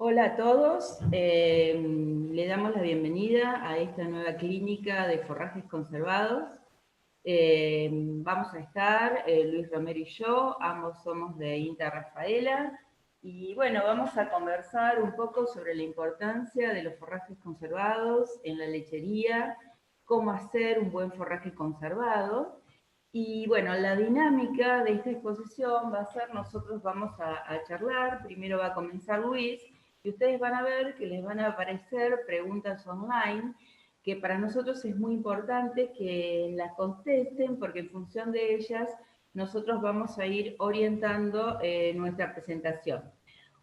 Hola a todos, le damos la bienvenida a esta nueva clínica de forrajes conservados. Vamos a estar Luis Romero y yo, ambos somos de INTA Rafaela, y bueno, vamos a conversar un poco sobre la importancia de los forrajes conservados en la lechería, cómo hacer un buen forraje conservado. Y bueno, la dinámica de esta exposición va a ser, nosotros vamos a charlar, primero va a comenzar Luis, y ustedes van a ver que les van a aparecer preguntas online, que para nosotros es muy importante que las contesten, porque en función de ellas nosotros vamos a ir orientando nuestra presentación.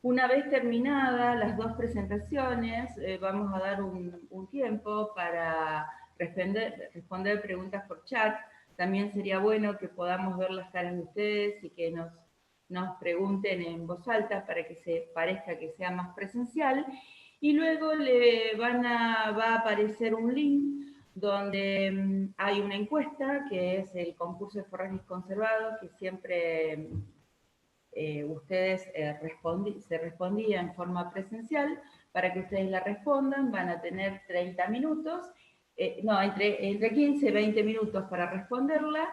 Una vez terminadas las dos presentaciones, vamos a dar un tiempo para responder preguntas por chat. También sería bueno que podamos ver las caras de ustedes y que nos pregunten en voz alta para que se parezca que sea más presencial. Y luego va a aparecer un link donde hay una encuesta, que es el concurso de forrajes conservados, que siempre ustedes se respondía en forma presencial. Para que ustedes la respondan, van a tener 30 minutos, entre 15 y 20 minutos para responderla,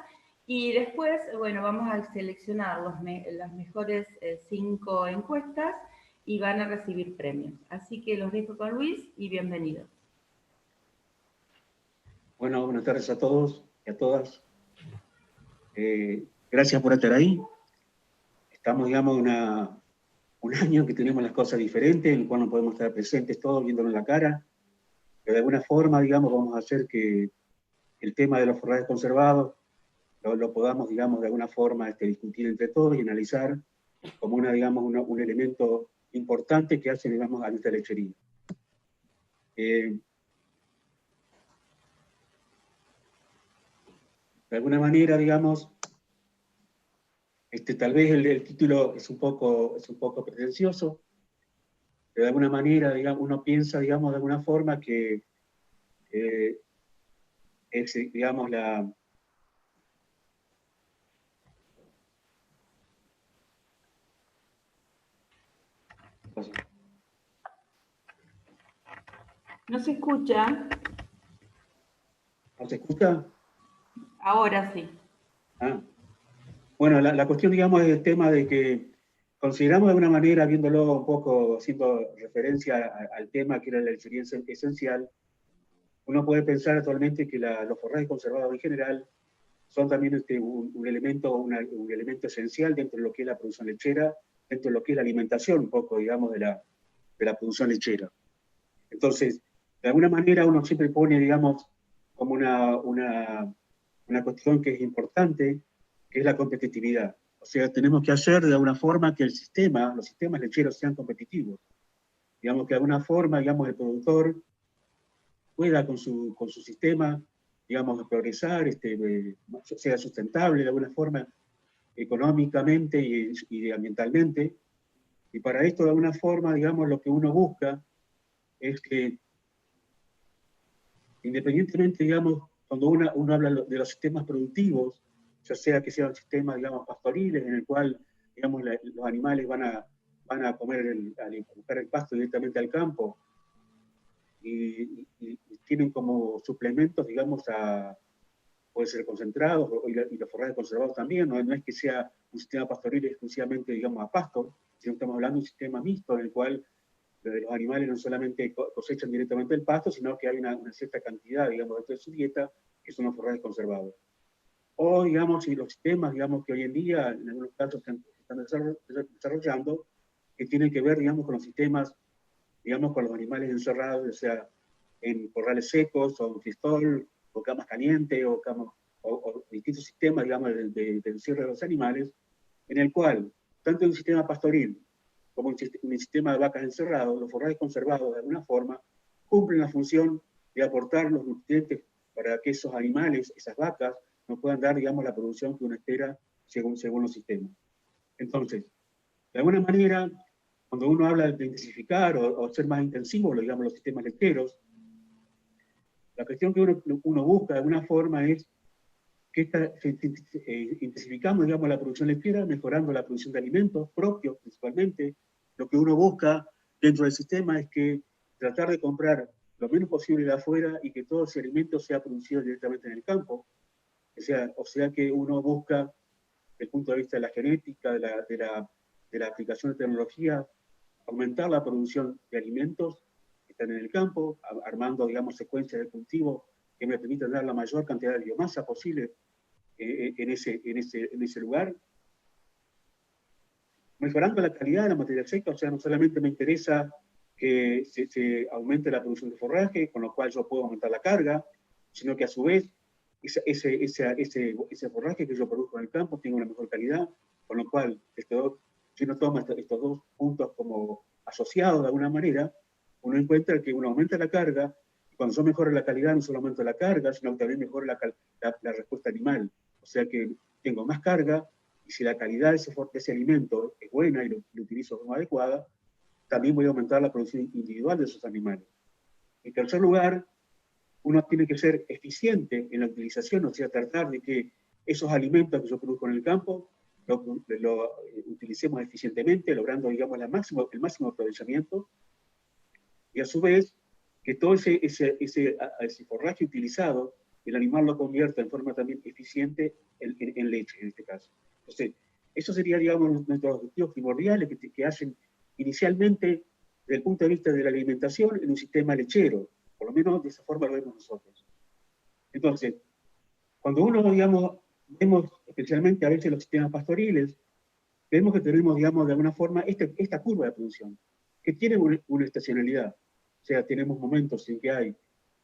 y después, bueno, vamos a seleccionar las mejores 5 encuestas y van a recibir premios. Así que los dejo con Luis y bienvenidos. Bueno, buenas tardes a todos y a todas. Gracias por estar ahí. Estamos, digamos, un año que tenemos las cosas diferentes, en el cual no podemos estar presentes todos viéndonos la cara, pero de alguna forma, digamos, vamos a hacer que el tema de los forrajes conservados lo podamos, digamos, de alguna forma discutir entre todos y analizar como digamos, un elemento importante que hace, digamos, a nuestra lechería. De alguna manera, digamos, tal vez el título es un poco pretencioso, pero de alguna manera, digamos, uno piensa, digamos, de alguna forma que es, digamos, ¿No se escucha? ¿No se escucha? Ahora sí. Ah. Bueno, la cuestión, digamos, es el tema de que consideramos de alguna manera, viéndolo un poco, haciendo referencia al tema que era la lechería esencial, uno puede pensar actualmente que los forrajes conservados en general son también un elemento esencial dentro de lo que es la producción lechera, dentro de lo que es la alimentación, un poco, digamos, de la producción lechera. Entonces, de alguna manera uno siempre pone, digamos, como una cuestión que es importante, que es la competitividad. O sea, tenemos que hacer de alguna forma que los sistemas lecheros sean competitivos. Digamos que de alguna forma, digamos, el productor pueda con su sistema, digamos, progresar, sea sustentable de alguna forma, económicamente y ambientalmente. Y para esto, de alguna forma, digamos, lo que uno busca es que, independientemente, digamos, cuando uno habla de los sistemas productivos, ya sea que sean sistemas, digamos, pastoriles, en el cual, digamos, los animales van a buscar el pasto directamente al campo, y tienen como suplementos, digamos, puede ser concentrados, y los forrajes conservados también, no es que sea un sistema pastoril exclusivamente, digamos, a pasto, sino que estamos hablando de un sistema mixto en el cual los animales no solamente cosechan directamente el pasto, sino que hay una cierta cantidad, digamos, dentro de su dieta, que son los forrajes conservados. O, digamos, y los sistemas, digamos, que hoy en día, en algunos casos se están desarrollando, que tienen que ver, digamos, con los sistemas, digamos, con los animales encerrados, o sea, en corrales secos, o en cristol, o camas calientes, o distintos sistemas, digamos, de encierro de los animales, en el cual, tanto en un sistema pastoril como en un sistema de vacas encerrados, los forrajes conservados, de alguna forma, cumplen la función de aportar los nutrientes para que esos animales, esas vacas, nos puedan dar, digamos, la producción que uno espera según los sistemas. Entonces, de alguna manera, cuando uno habla de intensificar o ser más intensivo, digamos, los sistemas lecheros, la cuestión que uno busca de alguna forma es que intensificamos, digamos, la producción lechera, mejorando la producción de alimentos propios principalmente. Lo que uno busca dentro del sistema es que tratar de comprar lo menos posible de afuera y que todo ese alimento sea producido directamente en el campo. O sea que uno busca, desde el punto de vista de la genética, de la aplicación de tecnología, aumentar la producción de alimentos que están en el campo, armando, digamos, secuencias de cultivo que me permitan dar la mayor cantidad de biomasa posible en ese lugar, mejorando la calidad de la materia seca. O sea, no solamente me interesa que se aumente la producción de forraje, con lo cual yo puedo aumentar la carga, sino que a su vez ese forraje que yo produzco en el campo tiene una mejor calidad, con lo cual si uno toma estos dos puntos como asociados de alguna manera, uno encuentra que uno aumenta la carga, y cuando yo mejoro la calidad no solo aumento la carga, sino que también mejoro la respuesta animal. O sea que tengo más carga, y si la calidad de ese alimento es buena y lo utilizo de forma adecuada, también voy a aumentar la producción individual de esos animales. En tercer lugar, uno tiene que ser eficiente en la utilización, o sea, tratar de que esos alimentos que yo produzco en el campo lo utilicemos eficientemente, logrando, digamos, el máximo aprovechamiento, y a su vez, que todo ese forraje utilizado, el animal lo convierta en forma también eficiente en leche, en este caso. Entonces, eso sería, digamos, nuestros objetivos primordiales que hacen inicialmente, desde el punto de vista de la alimentación, en un sistema lechero. Por lo menos de esa forma lo vemos nosotros. Entonces, cuando uno, digamos, vemos especialmente a veces los sistemas pastoriles, vemos que tenemos, digamos, de alguna forma esta curva de producción, que tiene una estacionalidad. O sea, tenemos momentos en que hay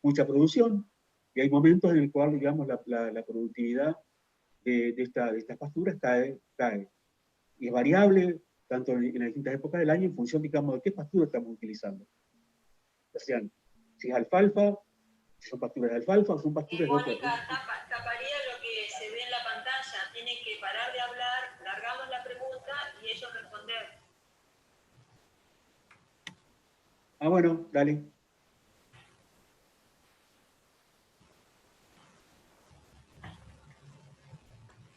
mucha producción y hay momentos en el cual, digamos, la productividad de estas pasturas cae. Y es variable tanto en las distintas épocas del año en función, digamos, de qué pastura estamos utilizando. O sea, si es alfalfa, si son pasturas de alfalfa o son pasturas de otro. Mónica, taparía lo que se ve en la pantalla. Tienen que parar de hablar, largamos la pregunta y ellos responder. Ah, bueno, dale.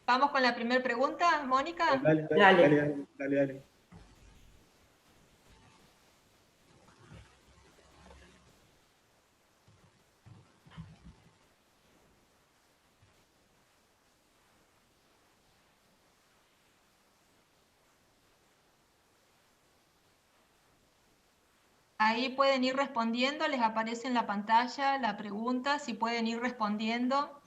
Vamos con la primera pregunta, Mónica. Dale. Ahí pueden ir respondiendo, les aparece en la pantalla la pregunta, si pueden ir respondiendo.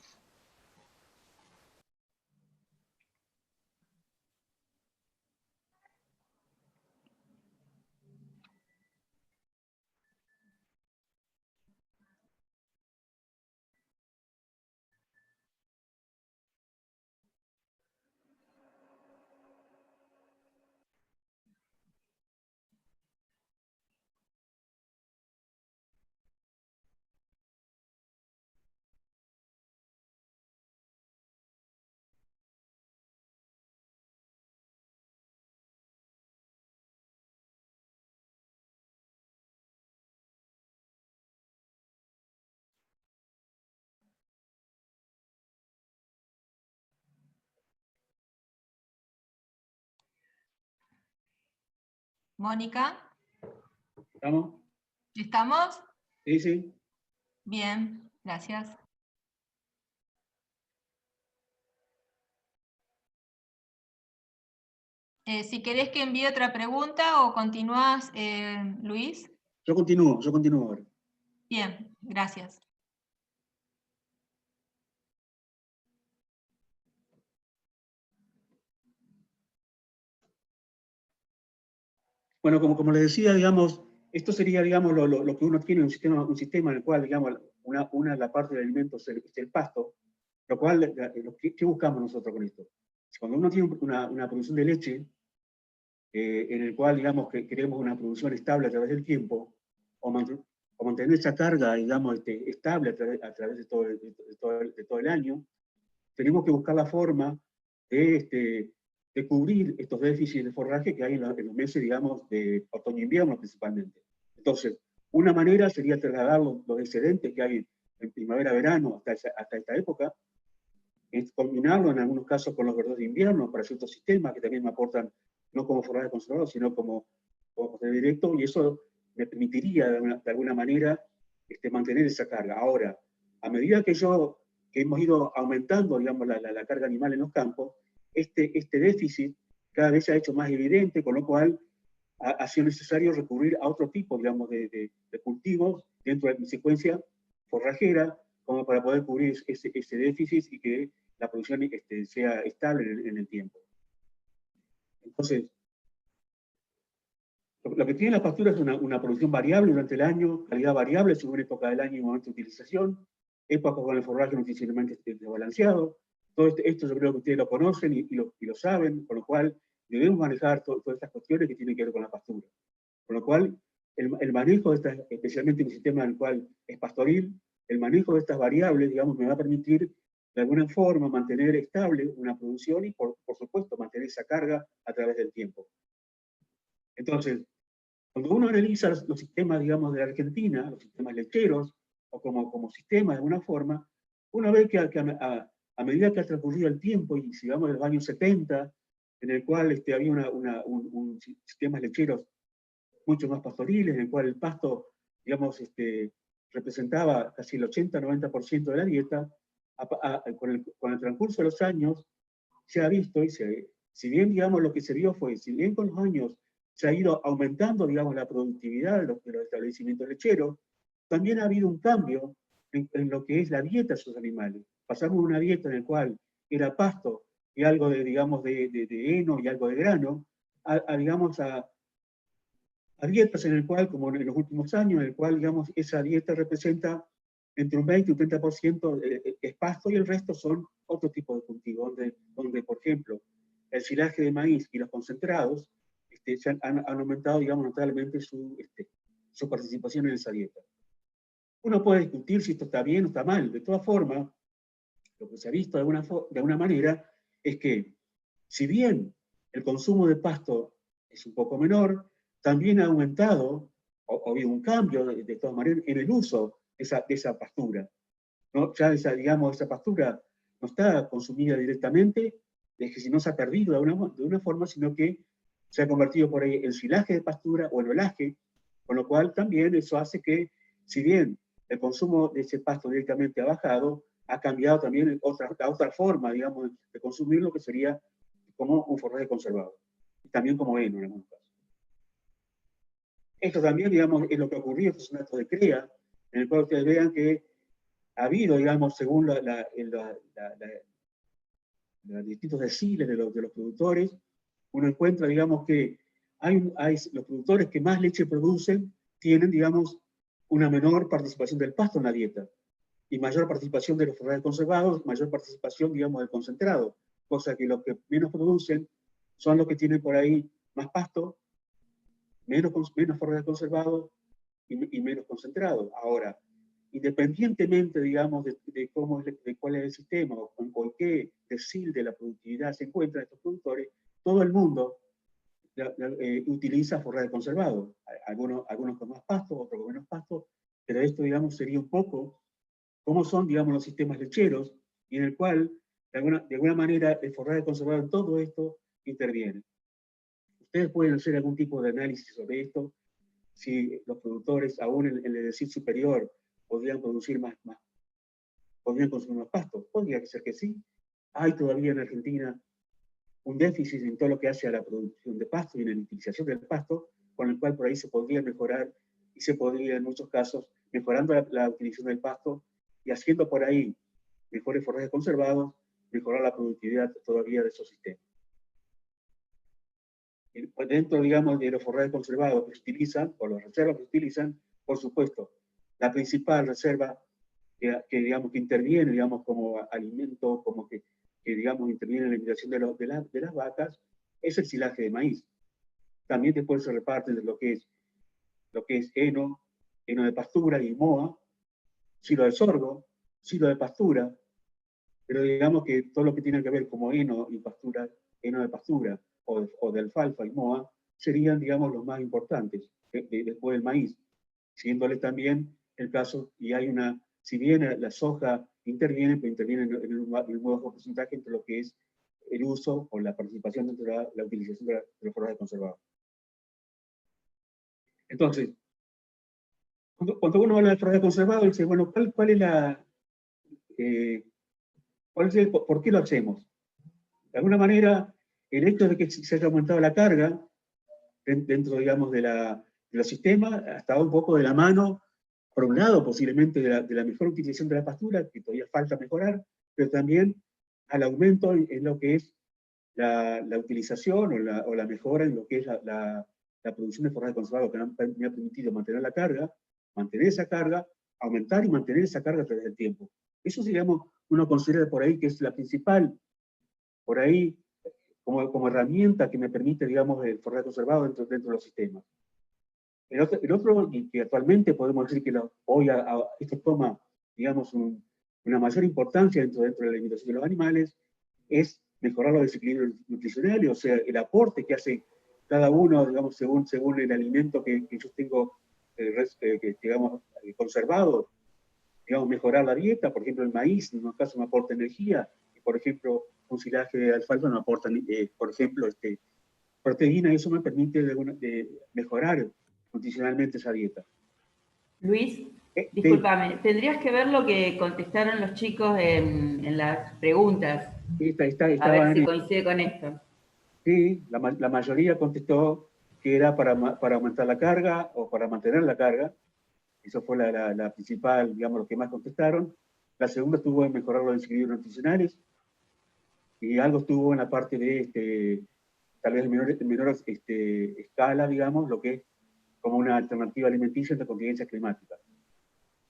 Mónica. ¿Estamos? ¿Estamos? Sí. Bien, gracias. Si querés que envíe otra pregunta o continúas, Luis. Yo continúo ahora. Bien, gracias. Bueno, como les decía, digamos, esto sería, digamos, lo que uno tiene, un sistema en el cual, digamos, la parte del alimento es el pasto, lo cual, ¿qué buscamos nosotros con esto? Cuando uno tiene una producción de leche, en el cual, digamos, que queremos una producción estable a través del tiempo, o mantener esa carga, digamos, estable a través de todo el año, tenemos que buscar la forma de cubrir estos déficits de forraje que hay en los meses, digamos, de otoño-invierno principalmente. Entonces, una manera sería trasladar los excedentes que hay en primavera-verano hasta esta época, es combinarlo en algunos casos con los verdeos de invierno para ciertos sistemas que también me aportan, no como forraje conservado, sino como como pastoreo directo, y eso me permitiría de alguna manera mantener esa carga. Ahora, a medida que hemos ido aumentando, digamos, la carga animal en los campos, este déficit cada vez se ha hecho más evidente, con lo cual ha sido necesario recurrir a otro tipo, digamos, de cultivos dentro de mi secuencia forrajera, como para poder cubrir ese déficit y que la producción sea estable en el tiempo. Entonces, lo que tiene la pastura es una producción variable durante el año, calidad variable según época del año y momento de utilización, épocas con el forraje nutricionalmente desbalanceado. Todo esto yo creo que ustedes lo conocen y lo saben, con lo cual debemos manejar todas estas cuestiones que tienen que ver con la pastura. Con lo cual, el manejo de estas, especialmente en el sistema en el cual es pastoril, el manejo de estas variables, digamos, me va a permitir de alguna forma mantener estable una producción y, por supuesto, mantener esa carga a través del tiempo. Entonces, cuando uno analiza los sistemas, digamos, de la Argentina, los sistemas lecheros, o como sistema de alguna forma, uno ve que a medida que ha transcurrido el tiempo, y sigamos de los años 70, en el cual había un sistemas lecheros mucho más pastoriles, en el cual el pasto, digamos, representaba casi el 80-90% de la dieta, con el transcurso de los años se ha visto, si bien, digamos, lo que se vio fue, si bien con los años se ha ido aumentando, digamos, la productividad de los establecimientos lecheros, también ha habido un cambio en lo que es la dieta de esos animales. Pasamos de una dieta en la cual era pasto y algo de, digamos, de heno y algo de grano, digamos, a dietas en el cual, como en los últimos años, en el cual, digamos, esa dieta representa entre un 20 y un 30% es pasto y el resto son otro tipo de cultivos, donde por ejemplo, el silaje de maíz y los concentrados han aumentado, digamos, notablemente su participación en esa dieta. Uno puede discutir si esto está bien o está mal. De todas formas, lo que se ha visto de alguna manera es que, si bien el consumo de pasto es un poco menor, también ha aumentado, o ha habido un cambio de todas maneras en el uso de esa pastura. ¿No? Ya digamos, esa pastura no está consumida directamente, es que si no se ha perdido de una forma, sino que se ha convertido por ahí en silaje de pastura o en olaje, con lo cual también eso hace que, si bien el consumo de ese pasto directamente ha bajado, ha cambiado también otra forma, digamos, de consumirlo, que sería como un forraje conservado, y también como heno en algunos casos. Esto también, digamos, es lo que ha ocurrido, que es un acto de cría, en el cual ustedes vean que ha habido, digamos, según los distintos deciles de los productores, uno encuentra, digamos, que los productores que más leche producen tienen, digamos, una menor participación del pasto en la dieta, y mayor participación de los forrajes conservados, mayor participación, digamos, del concentrado, cosa que los que menos producen son los que tienen por ahí más pasto, menos forrajes conservados y menos concentrado. Ahora, independientemente, digamos, de cuál es el sistema o en qué decil de la productividad se encuentran estos productores, todo el mundo utiliza forraje conservado. Algunos con más pasto, otros con menos pasto, pero esto, digamos, sería un poco cómo son, digamos, los sistemas lecheros, y en el cual, de alguna manera, el forraje conservado en todo esto interviene. Ustedes pueden hacer algún tipo de análisis sobre esto, si los productores, aún en el decil superior, podrían consumir más pasto. Podría ser que sí. Hay todavía en Argentina un déficit en todo lo que hace a la producción de pasto y en la utilización del pasto, con el cual por ahí se podría mejorar, y se podría en muchos casos, mejorando la utilización del pasto y haciendo por ahí mejores forrajes conservados, mejorar la productividad todavía de esos sistemas. Dentro, digamos, de los forrajes conservados que se utilizan, o las reservas que se utilizan, por supuesto, la principal reserva digamos, que interviene, digamos, como alimento, como que digamos, interviene en la alimentación de las vacas, es el silaje de maíz. También después se reparte de lo que es heno de pastura y moa, silo de sorgo, silo de pastura, pero digamos que todo lo que tiene que ver como heno y pastura, heno de pastura o de alfalfa y moa, serían, digamos, los más importantes después del maíz, siéndole también el caso, y hay si bien la soja interviene, pero interviene en un bajo porcentaje entre lo que es el uso o la participación dentro de la utilización de los forrajes conservados. Entonces, cuando uno habla de forraje conservado, dice, bueno, ¿cuál es la... ¿por qué lo hacemos? De alguna manera, el hecho de que se haya aumentado la carga dentro, digamos, de los sistemas, ha estado un poco de la mano, por un lado, posiblemente de la mejor utilización de la pastura, que todavía falta mejorar, pero también al aumento en lo que es la utilización o la mejora en lo que es la producción de forraje conservado, que me ha permitido mantener la carga, mantener esa carga, aumentar y mantener esa carga a través del tiempo. Eso, digamos, uno considera por ahí que es la principal, por ahí, como herramienta que me permite, digamos, el forraje conservado dentro de los sistemas. El otro, y que actualmente podemos decir que hoy esto toma, digamos, una mayor importancia dentro de la alimentación de los animales, es mejorar los desequilibrios nutricionales, o sea, el aporte que hace cada uno, digamos, según el alimento que yo tengo, digamos, conservado, digamos, mejorar la dieta. Por ejemplo, el maíz, en un caso, me aporta energía, y por ejemplo, un silaje de alfalfa me aporta, por ejemplo, proteína, y eso me permite de mejorar nutricionalmente esa dieta. Luis, discúlpame, tendrías que ver lo que contestaron los chicos en las preguntas. A ver si coincide con esto. Sí, la mayoría contestó que era para aumentar la carga o para mantener la carga. Eso fue la principal, digamos, lo que más contestaron. La segunda estuvo en mejorar los desequilibrios nutricionales, y algo estuvo en la parte de, tal vez en menor escala, digamos, lo que es como una alternativa alimenticia ante contingencias climáticas.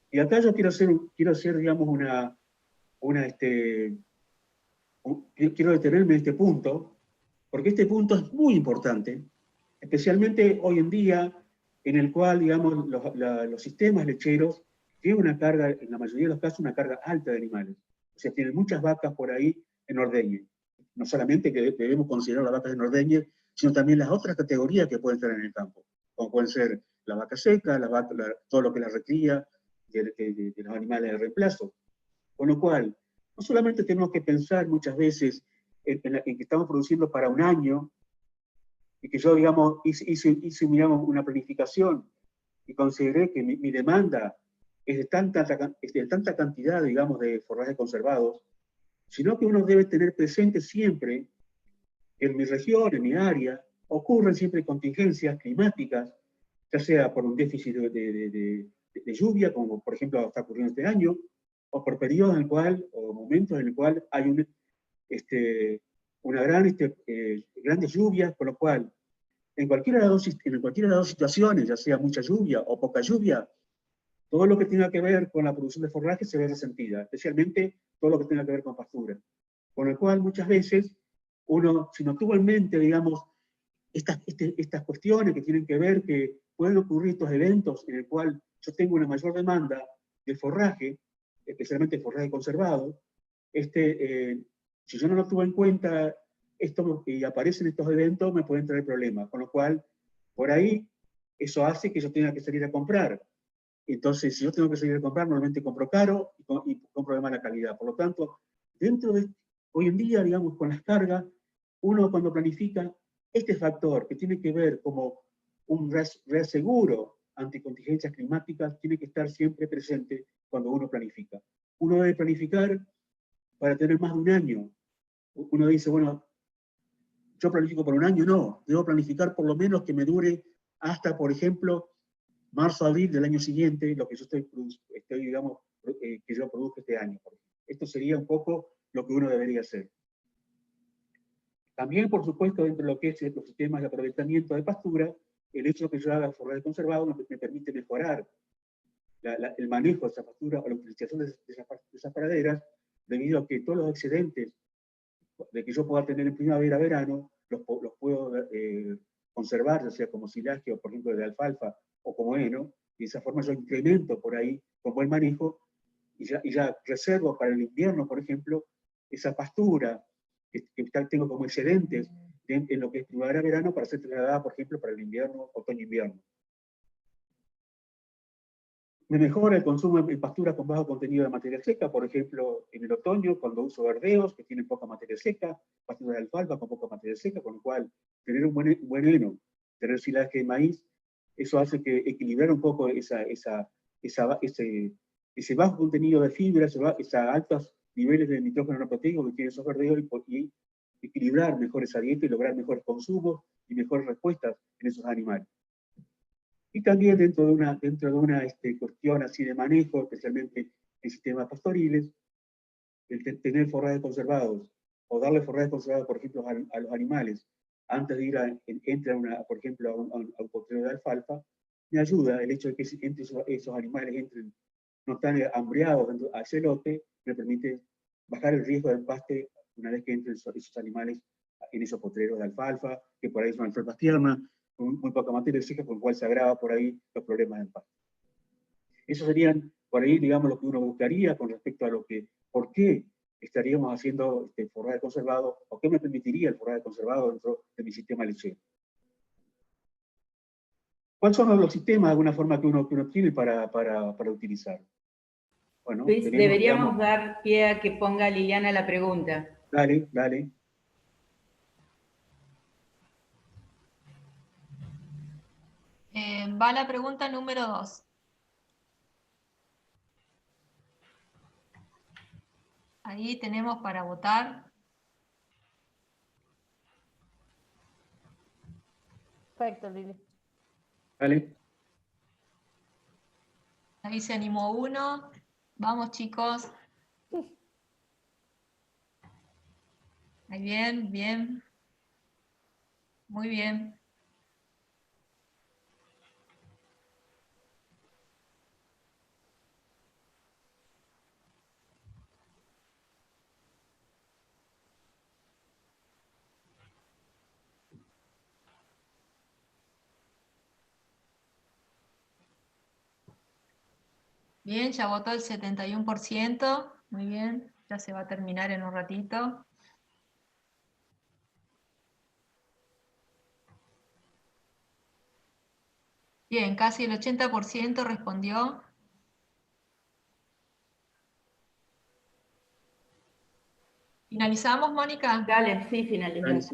Y acá yo quiero hacer digamos, quiero detenerme en este punto, porque este punto es muy importante, especialmente hoy en día, en el cual, digamos, los sistemas lecheros tienen una carga, en la mayoría de los casos, una carga alta de animales. O sea, tienen muchas vacas por ahí en ordeñe. No solamente que debemos considerar las vacas en ordeñe, sino también las otras categorías que pueden estar en el campo, como pueden ser la vaca seca, todo lo que la recría de los animales de reemplazo. Con lo cual, no solamente tenemos que pensar muchas veces en que estamos produciendo para un año, y que yo, digamos, hice digamos, una planificación y consideré que mi demanda es de tanta cantidad, digamos, de forrajes conservados, sino que uno debe tener presente siempre que en mi región, en mi área, ocurren siempre contingencias climáticas, ya sea por un déficit de lluvia, como por ejemplo está ocurriendo este año, o por periodos en el cual, o momentos en el cual hay una grandes lluvias, con lo cual en cualquiera de las dos situaciones, ya sea mucha lluvia o poca lluvia, todo lo que tenga que ver con la producción de forraje se ve resentida, especialmente todo lo que tenga que ver con pastura. Con lo cual, muchas veces, uno, si no tuvo en mente, digamos, estas cuestiones que tienen que ver que pueden ocurrir estos eventos en el cual yo tengo una mayor demanda de forraje, especialmente forraje conservado, si yo no lo tuve en cuenta esto y aparecen estos eventos, me pueden traer problemas. Con lo cual, por ahí, eso hace que yo tenga que salir a comprar. Entonces, si yo tengo que salir a comprar, normalmente compro caro y compro de mala calidad. Por lo tanto, hoy en día, digamos, con las cargas, uno cuando planifica este factor que tiene que ver como un reaseguro ante contingencias climáticas, tiene que estar siempre presente cuando uno planifica. Uno debe planificar para tener más de un año. Uno dice, bueno, yo planifico por un año, no, debo planificar por lo menos que me dure hasta, por ejemplo, marzo, abril del año siguiente, lo que yo digamos, que yo produzco este año. Esto sería un poco lo que uno debería hacer. También, por supuesto, dentro de lo que es los sistemas de aprovechamiento de pastura, el hecho de que yo haga forraje conservado me permite mejorar el manejo de esa pastura o la utilización de esas praderas, debido a que todos los excedentes de que yo pueda tener en primavera, verano, los puedo conservar, ya sea como silaje o, por ejemplo, de alfalfa o como heno, y de esa forma yo incremento por ahí con buen manejo y ya reservo para el invierno, por ejemplo, esa pastura que tengo como excedentes en lo que es primavera-verano para ser trasladada, por ejemplo, para el invierno, otoño-invierno. Me mejora el consumo de pastura con bajo contenido de materia seca, por ejemplo, en el otoño, cuando uso verdeos que tienen poca materia seca, pastura de alfalfa con poca materia seca, con lo cual tener un buen heno, tener silaje de maíz, eso hace que equilibrar un poco ese bajo contenido de fibra, esos altos niveles de nitrógeno no proteico que tiene esos verdeos y equilibrar mejor esa dieta y lograr mejores consumos y mejores respuestas en esos animales. Y también dentro de una cuestión así de manejo, especialmente en sistemas pastoriles, el tener forrajes conservados, o darle forrajes conservados, por ejemplo, a los animales, antes de ir por ejemplo, a un potrero de alfalfa, me ayuda el hecho de que entre esos animales entren, no están hambreados a ese lote, me permite bajar el riesgo de empaste una vez que entren esos animales en esos potreros de alfalfa, que por ahí son alfalfas tiernas, con muy poca materia seca, con lo cual se agrava por ahí los problemas de empaste. Esos serían, por ahí, digamos, lo que uno buscaría con respecto a por qué estaríamos haciendo forraje conservado, o qué me permitiría el forraje conservado dentro de mi sistema lechero. ¿Cuáles son los sistemas, de alguna forma, que uno tiene para utilizar? Bueno, Luis, deberíamos dar pie a que ponga Liliana la pregunta. Dale, dale. Va la pregunta número 2. Ahí tenemos para votar. Perfecto, Lili. Dale. Ahí se animó uno. Vamos, chicos. Ahí bien, bien. Muy bien. Bien, ya votó el 71%. Muy bien, ya se va a terminar en un ratito. Bien, casi el 80% respondió. ¿Finalizamos, Mónica? Dale, sí, finalizamos.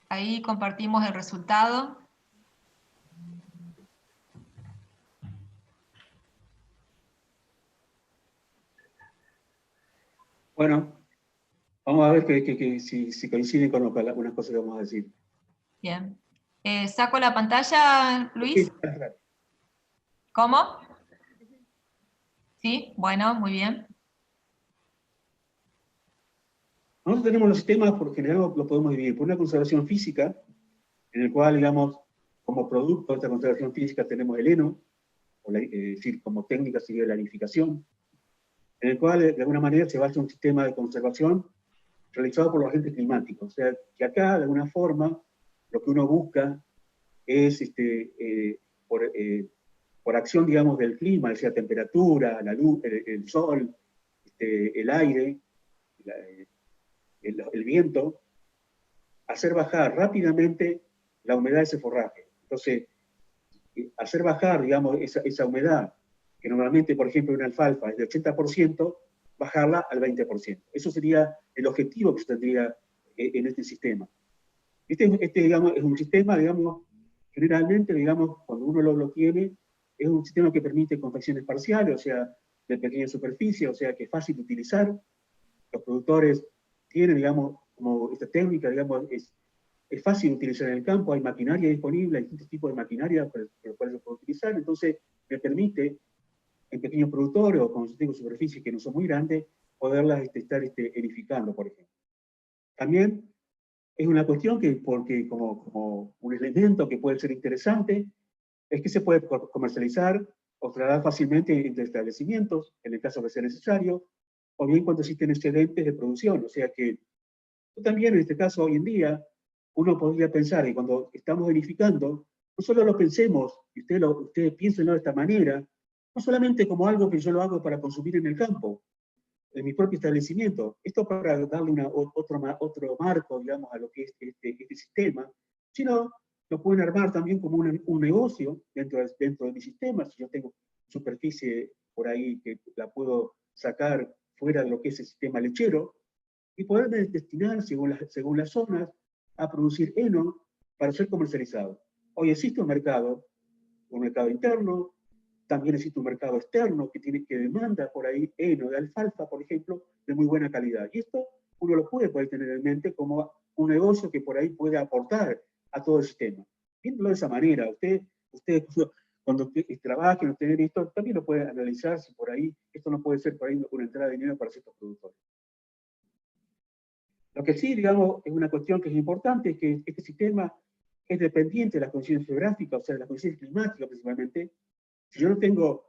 Ahí compartimos el resultado. Bueno, vamos a ver si coinciden con algunas cosas que vamos a decir. Bien. ¿Saco la pantalla, Luis? Sí, claro. ¿Cómo? Sí, bueno, muy bien. Nosotros tenemos los sistemas, por general lo podemos dividir por una conservación física, en el cual, digamos, como producto de esta conservación física tenemos el heno, es decir, como técnica sería la nidificación, en el cual, de alguna manera, se basa un sistema de conservación realizado por los agentes climáticos. O sea, que acá, de alguna forma, lo que uno busca es, por acción, digamos, del clima, sea temperatura, la luz, el sol, el aire, el viento, hacer bajar rápidamente la humedad de ese forraje. Entonces, hacer bajar, digamos, esa humedad, que normalmente, por ejemplo, en una alfalfa es de 80%, bajarla al 20%. Eso sería el objetivo que se tendría en este sistema. Digamos, es un sistema, digamos, generalmente, digamos, cuando uno lo tiene, es un sistema que permite confecciones parciales, o sea, de pequeña superficie, o sea, que es fácil de utilizar. Los productores tienen, digamos, como esta técnica, digamos, es fácil de utilizar en el campo, hay maquinaria disponible, hay distintos tipos de maquinaria por los cuales se puede utilizar, entonces me permite, en pequeños productores o con tengo superficies que no son muy grandes, poderlas estar edificando, por ejemplo. También es una cuestión porque como un elemento que puede ser interesante, es que se puede comercializar o trasladar fácilmente entre establecimientos, en el caso que sea necesario, o bien cuando existen excedentes de producción. O sea que también en este caso hoy en día, uno podría pensar que cuando estamos edificando, no solo lo pensemos, y ustedes piénsenlo de esta manera, no solamente como algo que yo lo hago para consumir en el campo, en mi propio establecimiento, esto para darle otro marco, digamos, a lo que es este sistema, sino lo pueden armar también como un negocio dentro de mi sistema. Si yo tengo superficie por ahí que la puedo sacar fuera de lo que es el sistema lechero, y poderme destinar, según las zonas, a producir heno para ser comercializado. Hoy existe un mercado interno, también existe un mercado externo que demanda por ahí heno de alfalfa, por ejemplo, de muy buena calidad. Y esto uno lo puede tener en mente como un negocio que por ahí puede aportar a todo el sistema. Viéndolo de esa manera, usted cuando trabaje en obtener esto, también lo puede analizar si por ahí, esto no puede ser por ahí una entrada de dinero para ciertos productores. Lo que sí, digamos, es una cuestión que es importante, es que este sistema es dependiente de las condiciones geográficas, o sea, de las condiciones climáticas principalmente. Si yo no tengo,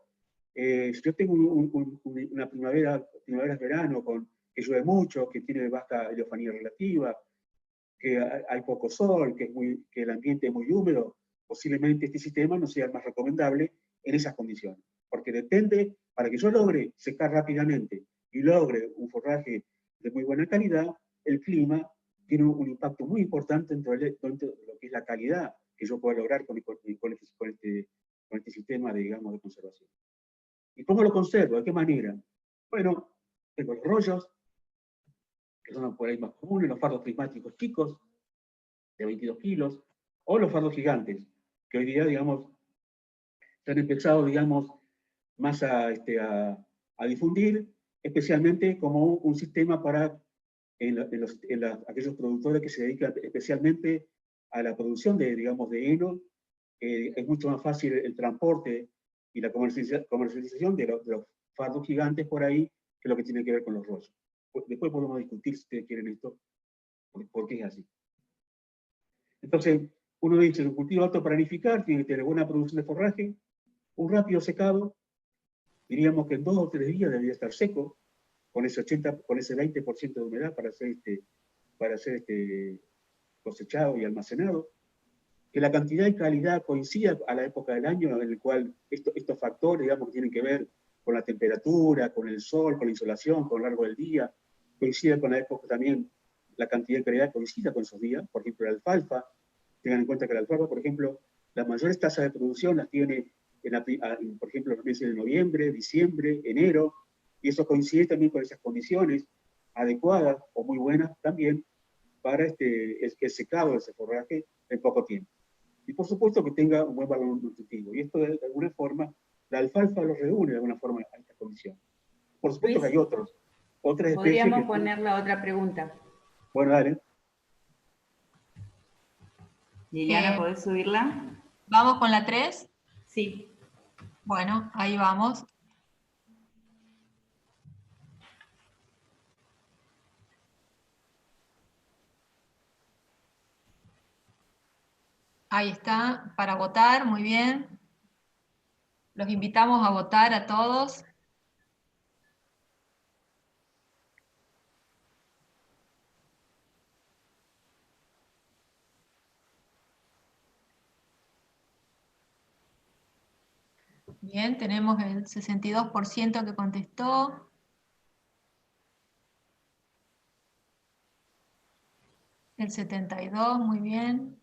si yo tengo una primavera-verano que llueve mucho, que tiene baja heliofanía relativa, que hay poco sol, que el ambiente es muy húmedo, posiblemente este sistema no sea el más recomendable en esas condiciones. Porque depende, para que yo logre secar rápidamente y logre un forraje de muy buena calidad, el clima tiene un impacto muy importante dentro de lo que es la calidad que yo pueda lograr con este sistema, digamos, de conservación. ¿Y cómo lo conservo? ¿De qué manera? Bueno, tengo los rollos, que son por ahí más comunes, los fardos prismáticos chicos, de 22 kilos, o los fardos gigantes, que hoy día, digamos, se han empezado, digamos, más a difundir, especialmente como un sistema para aquellos productores que se dedican especialmente a la producción digamos, de heno. Es mucho más fácil el transporte y la comercialización de los fardos gigantes por ahí que lo que tiene que ver con los rollos. Después podemos discutir, si ustedes quieren esto, por qué es así. Entonces, uno dice, el cultivo alto para nidificar tiene que tener buena producción de forraje, un rápido secado, diríamos que en 2 o 3 días debería estar seco, con ese 20% de humedad para ser cosechado y almacenado, que la cantidad y calidad coincida a la época del año en el cual estos factores, digamos, que tienen que ver con la temperatura, con el sol, con la insolación, con el largo del día, coincida con la época también, la cantidad y calidad coincida con esos días. Por ejemplo, la alfalfa, tengan en cuenta que la alfalfa, por ejemplo, las mayores tasas de producción las tiene, por ejemplo, en los meses de noviembre, diciembre, enero, y eso coincide también con esas condiciones adecuadas o muy buenas también para el secado de ese forraje en poco tiempo. Y por supuesto que tenga un buen valor nutritivo. Y esto de alguna forma, la alfalfa lo reúne de alguna forma a esta condición. Por supuesto Luis, que hay otras especies podríamos que... poner la otra pregunta. Bueno, dale. Liliana, ¿podés subirla? ¿Vamos con la 3? Sí. Bueno, ahí vamos. Ahí está, para votar, muy bien. Los invitamos a votar a todos. Bien, tenemos el 62% que contestó. El 72%, muy bien.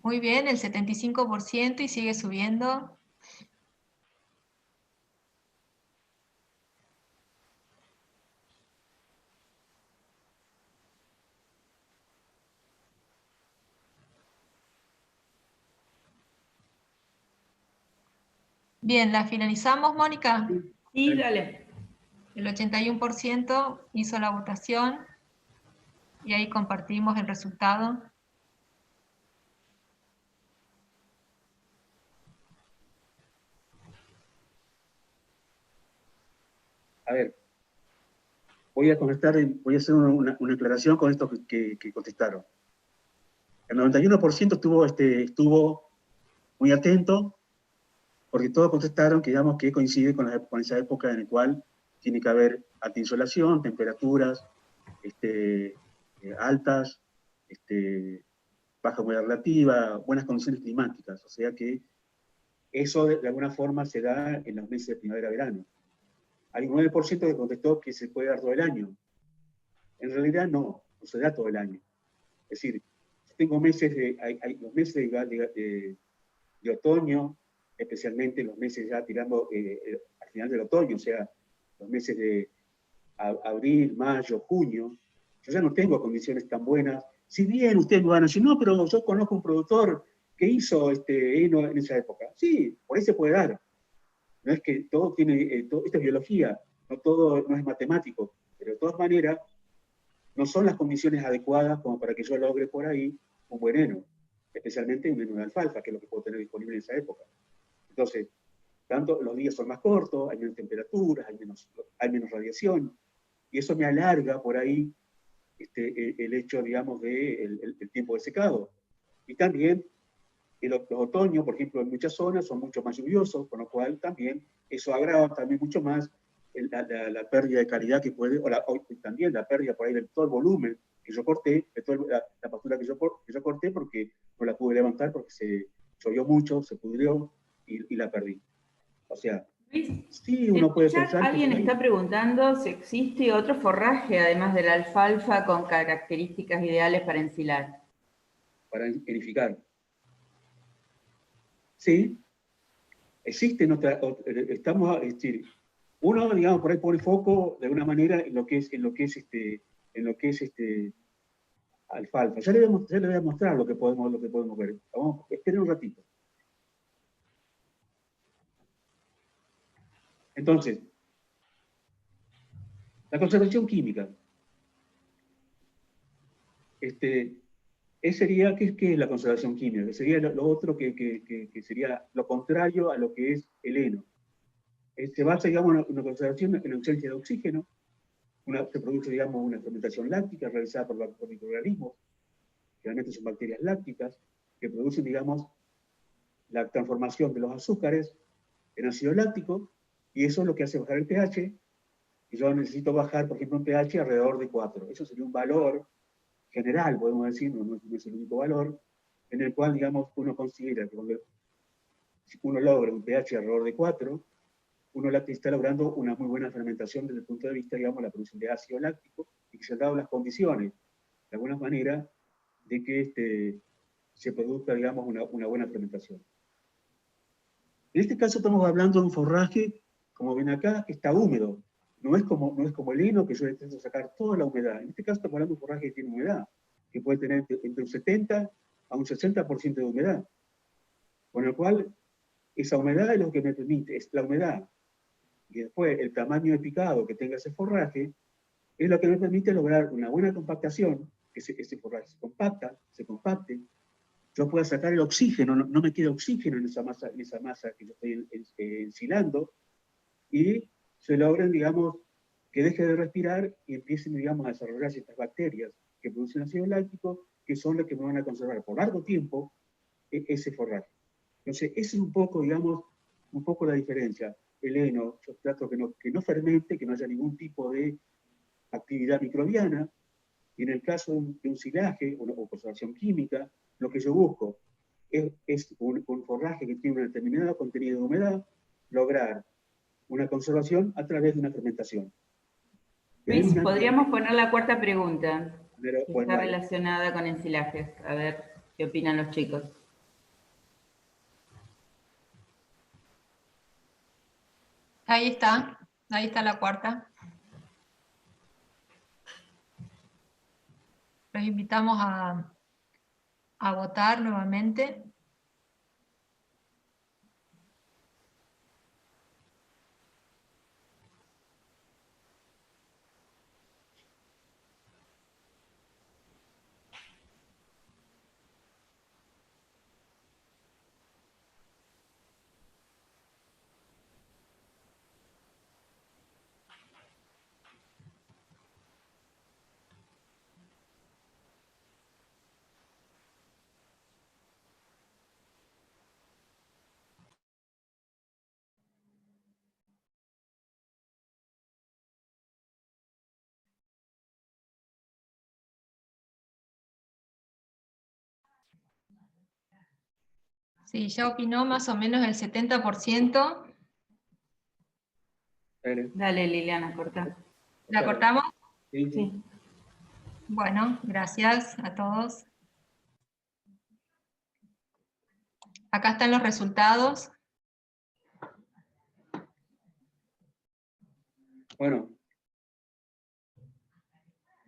Muy bien, el 75% y sigue subiendo. Bien, ¿la finalizamos, Mónica? Sí, dale. El 81% hizo la votación y ahí compartimos el resultado. A ver, voy a hacer una aclaración con esto que contestaron. El 91% estuvo muy atento, porque todos contestaron que, digamos, que coincide con esa época en la cual tiene que haber alta insolación, temperaturas altas, baja humedad relativa, buenas condiciones climáticas. O sea que eso de alguna forma se da en los meses de primavera-verano. Hay un 9% que contestó que se puede dar todo el año. En realidad no se da todo el año. Es decir, tengo los meses de otoño, especialmente los meses ya tirando al final del otoño, o sea, los meses abril, mayo, junio, yo ya no tengo condiciones tan buenas. Si bien ustedes me van a decir, no, pero yo conozco un productor que hizo heno en esa época. Sí, por ahí se puede dar. No es que todo tiene, esto es biología, no todo no es matemático, pero de todas maneras no son las condiciones adecuadas como para que yo logre por ahí un buen heno, especialmente un heno de alfalfa, que es lo que puedo tener disponible en esa época. Entonces, tanto los días son más cortos, hay menos temperaturas, hay menos radiación, y eso me alarga por ahí el hecho, digamos, el tiempo de secado. Y también los otoños, por ejemplo, en muchas zonas son mucho más lluviosos, con lo cual también eso agrava también mucho más la pérdida de calidad que puede, o también la pérdida por ahí de todo el volumen que yo corté, de toda la pastura que yo corté, porque no la pude levantar porque se llovió mucho, se pudrió y la perdí. O sea, Luis, sí en uno puede el chat pensar alguien que está preguntando si existe otro forraje, además de la alfalfa, con características ideales para ensilar. para edificar. Sí, existen estamos, uno, digamos, por ahí pone foco de una manera en lo que es alfalfa. Ya le voy a mostrar lo que podemos ver. Vamos, esperen un ratito. Entonces, la conservación química. Sería, ¿qué es la conservación química? Que sería lo otro que sería lo contrario a lo que es el heno. Se basa, digamos, en una conservación en la ausencia de oxígeno. Se produce, digamos, una fermentación láctica realizada por microorganismos, generalmente son bacterias lácticas, que producen, digamos, la transformación de los azúcares en ácido láctico, y eso es lo que hace bajar el pH, y yo necesito bajar, por ejemplo, un pH alrededor de 4. Eso sería un valor general, podemos decir, no es el único valor, en el cual, digamos, uno considera que cuando uno logra un pH alrededor de 4, uno está logrando una muy buena fermentación desde el punto de vista, digamos, de la producción de ácido láctico, y que se han dado las condiciones, de alguna manera, de que se produzca, digamos, una buena fermentación. En este caso estamos hablando de un forraje, como ven acá, que está húmedo. No es como el heno, que yo intento sacar toda la humedad. En este caso estamos hablando de un forraje que tiene humedad, que puede tener entre un 70 a un 60% de humedad. Con lo cual, esa humedad es lo que me permite, es la humedad. Y después, el tamaño de picado que tenga ese forraje, es lo que me permite lograr una buena compactación, que ese forraje se compacte, yo pueda sacar el oxígeno, no me queda oxígeno en esa masa que yo estoy ensilando, y se logren, digamos, que deje de respirar y empiecen, digamos, a desarrollarse estas bacterias que producen ácido láctico, que son las que me van a conservar por largo tiempo ese forraje. Entonces, esa es un poco, digamos, un poco la diferencia. El heno, yo trato que no fermente, que no haya ningún tipo de actividad microbiana, y en el caso de un silaje o conservación química, lo que yo busco es un forraje que tiene un determinado contenido de humedad, lograr una conservación a través de una fermentación. Luis, podríamos poner la cuarta pregunta, que está Vale. relacionada con ensilajes. A ver qué opinan los chicos. Ahí está la cuarta. Los invitamos a votar nuevamente. Sí, ya opinó más o menos el 70%. Dale, Liliana, cortá. ¿La cortamos? Sí. Bueno, gracias a todos. Acá están los resultados. Bueno,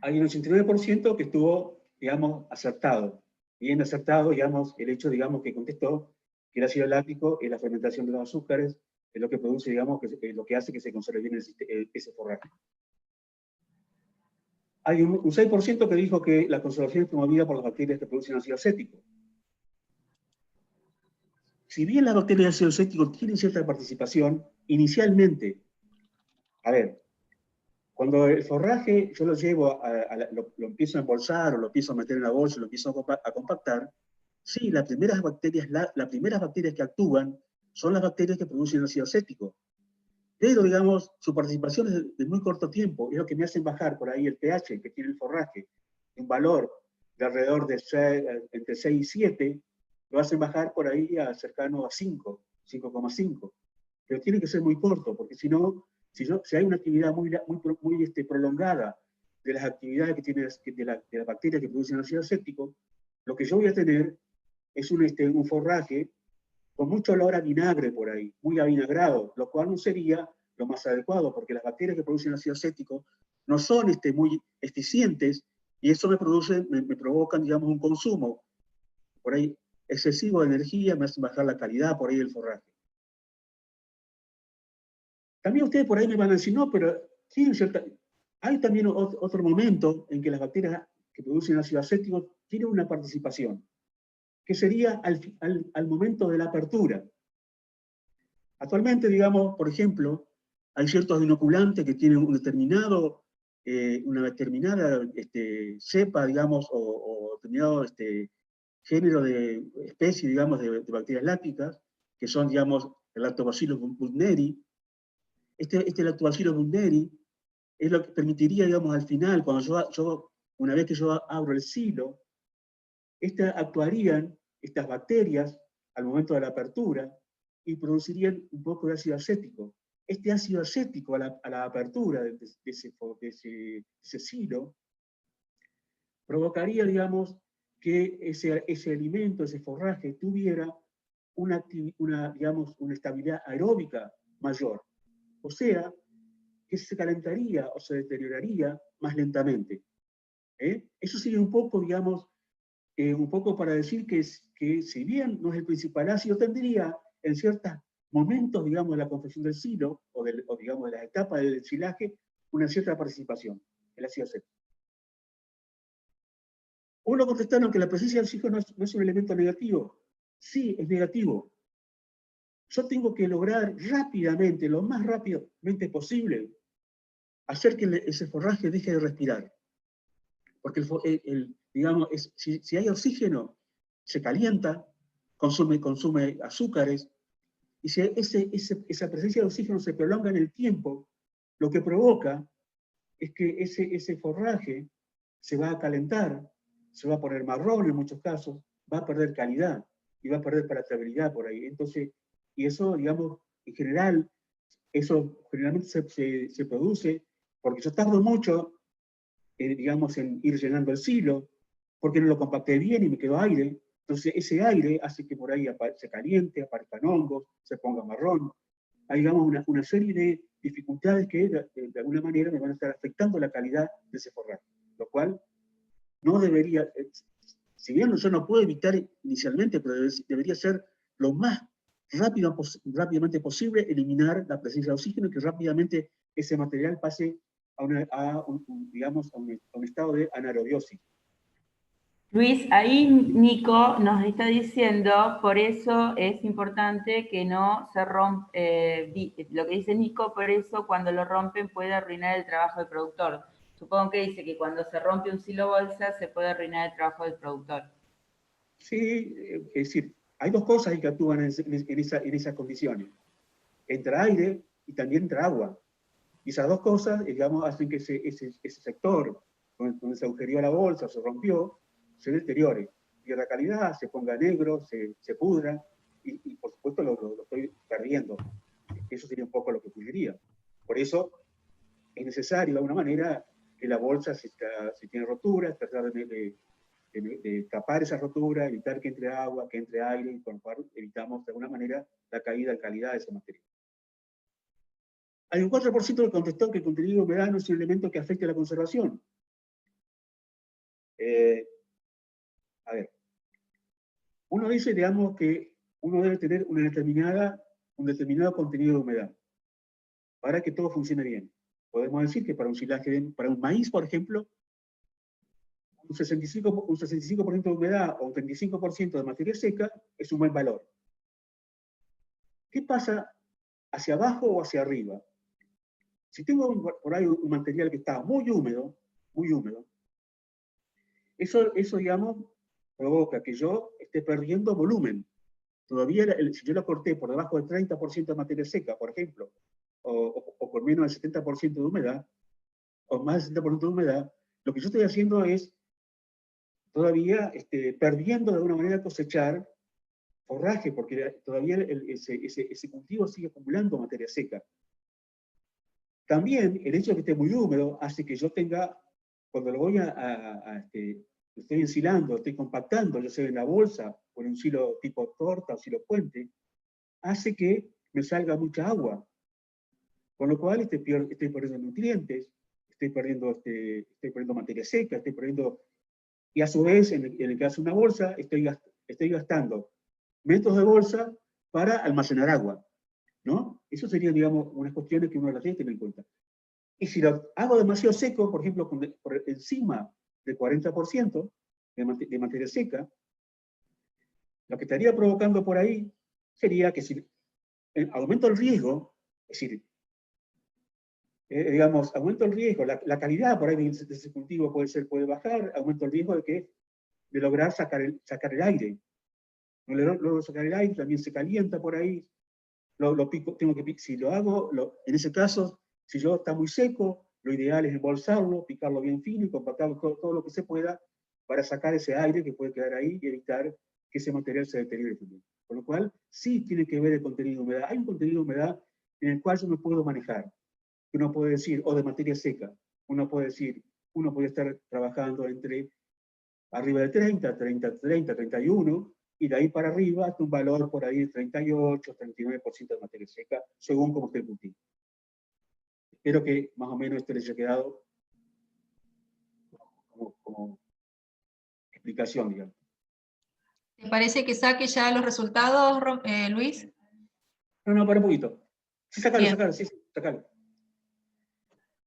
hay un 89% que estuvo, digamos, acertado. Bien acertado, digamos, el hecho, digamos, que contestó que el ácido láctico es la fermentación de los azúcares, es lo que produce, digamos, que lo que hace que se conserve bien ese forraje. Hay un 6% que dijo que la conservación es promovida por las bacterias que producen ácido acético. Si bien las bacterias de ácido acético tienen cierta participación, inicialmente, a ver, cuando el forraje yo lo llevo, lo empiezo a embolsar o lo empiezo a meter en la bolsa, lo empiezo a compactar, sí, las primeras bacterias que actúan son las bacterias que producen ácido acético. Pero, digamos, su participación es de muy corto tiempo, es lo que me hacen bajar por ahí el pH que tiene el forraje, un valor de alrededor de entre 6 y 7, lo hacen bajar por ahí cercano a 5, 5,5. Pero tiene que ser muy corto, porque si no, si hay una actividad muy prolongada de las actividades que tiene de las bacterias que producen ácido acético, lo que yo voy a tener es un forraje con mucho olor a vinagre por ahí, muy avinagrado, lo cual no sería lo más adecuado, porque las bacterias que producen ácido acético no son muy eficientes, y eso me provocan, digamos, un consumo por ahí excesivo de energía, me hace bajar la calidad por ahí del forraje. También ustedes por ahí me van a decir, no, pero hay también otro momento en que las bacterias que producen ácido acético tienen una participación, que sería al momento de la apertura. Actualmente, digamos, por ejemplo, hay ciertos inoculantes que tienen una determinada cepa, digamos, o determinado género de especie, digamos, de bacterias lácticas, que son, digamos, el Lactobacillus buchneri. Este Lactobacillus buchneri es lo que permitiría, digamos, al final, una vez que yo abro el silo, actuarían estas bacterias al momento de la apertura y producirían un poco de ácido acético. Este ácido acético a la apertura de ese silo provocaría, digamos, que ese alimento, ese forraje, tuviera una estabilidad aeróbica mayor. O sea, que se calentaría o se deterioraría más lentamente. Eso sería un poco, digamos, un poco para decir que si bien no es el principal ácido, tendría en ciertos momentos, digamos, de la confección del silo, digamos, de las etapas del silaje, una cierta participación, el ácido acético. Uno contestaron que la presencia de oxígeno no es un elemento negativo. Sí, es negativo. Yo tengo que lograr rápidamente, lo más rápidamente posible, hacer que ese forraje deje de respirar. Porque digamos, si hay oxígeno, se calienta, consume azúcares, y si esa presencia de oxígeno se prolonga en el tiempo, lo que provoca es que ese forraje se va a calentar, se va a poner marrón en muchos casos, va a perder calidad y va a perder palatabilidad por ahí. Entonces, y eso, digamos, en general, eso generalmente se produce porque yo tardo mucho, digamos, en ir llenando el silo, porque no lo compacté bien y me quedó aire. Entonces ese aire hace que por ahí se caliente, aparezcan hongos, se ponga marrón. Hay, digamos, una serie de dificultades que de alguna manera me van a estar afectando la calidad de ese forraje, lo cual no debería, si bien yo no puedo evitar inicialmente, pero debería ser lo más rápidamente posible eliminar la presencia de oxígeno y que rápidamente ese material pase a un estado de anaerobiosis. Luis, ahí Nico nos está diciendo, por eso es importante que no se rompa, lo que dice Nico, por eso cuando lo rompen puede arruinar el trabajo del productor. Supongo que dice que cuando se rompe un silo bolsa se puede arruinar el trabajo del productor. Sí, es decir, hay dos cosas que actúan en esas condiciones. Entra aire y también entra agua. Y esas dos cosas, digamos, hacen que ese sector donde se agujerió la bolsa, se rompió, se deteriore, pierda calidad, se ponga negro, se pudra, y por supuesto lo estoy perdiendo. Eso sería un poco lo que ocurriría. Por eso es necesario, de alguna manera, que la bolsa, si tiene roturas, tratar de tapar esa rotura, evitar que entre agua, que entre aire, y con lo cual evitamos de alguna manera la caída en calidad de ese material. Hay un 4% que contestó que el contenido de humedad no es un elemento que afecte a la conservación. A ver, uno dice, digamos, que uno debe tener un determinado contenido de humedad para que todo funcione bien. Podemos decir que para un silaje, para un maíz, por ejemplo, un 65% de humedad o un 35% de materia seca es un buen valor. ¿Qué pasa hacia abajo o hacia arriba? Si tengo por ahí un material que está muy húmedo, eso digamos, provoca que yo esté perdiendo volumen. Todavía, si yo lo corté por debajo del 30% de materia seca, por ejemplo, o por menos del 70% de humedad, o más del 70% de humedad, lo que yo estoy haciendo es todavía perdiendo de alguna manera cosechar forraje, porque todavía ese cultivo sigue acumulando materia seca. También el hecho de que esté muy húmedo hace que yo tenga, cuando lo voy lo estoy ensilando, estoy compactando, yo sé, en la bolsa, o en un silo tipo torta o silo puente, hace que me salga mucha agua. Con lo cual estoy perdiendo nutrientes, estoy perdiendo materia seca, estoy perdiendo, y a su vez, en el caso de una bolsa, estoy gastando metros de bolsa para almacenar agua, ¿no? Eso serían, digamos, unas cuestiones que uno las tiene que tener en cuenta. Y si lo hago demasiado seco, por ejemplo, por encima del 40% de materia seca, lo que estaría provocando por ahí sería que si aumento el riesgo, es decir, digamos, aumento el riesgo, la calidad por ahí de ese cultivo puede bajar, aumento el riesgo de lograr sacar el aire. No logro sacar el aire, también se calienta por ahí, lo pico, si lo hago, en ese caso, si yo está muy seco, lo ideal es embolsarlo, picarlo bien fino y compactarlo todo lo que se pueda para sacar ese aire que puede quedar ahí y evitar que ese material se deteriore también. Con lo cual, sí tiene que ver el contenido de humedad. Hay un contenido de humedad en el cual yo me puedo manejar. Uno puede decir, o de materia seca, uno puede estar trabajando entre arriba de 30, 31, y de ahí para arriba hasta un valor por ahí de 38, 39% de materia seca, según cómo esté el cultivo. Espero que más o menos esto les haya quedado como explicación, digamos. ¿Te parece que saque ya los resultados, Luis? No, para un poquito. Sí, sacalo.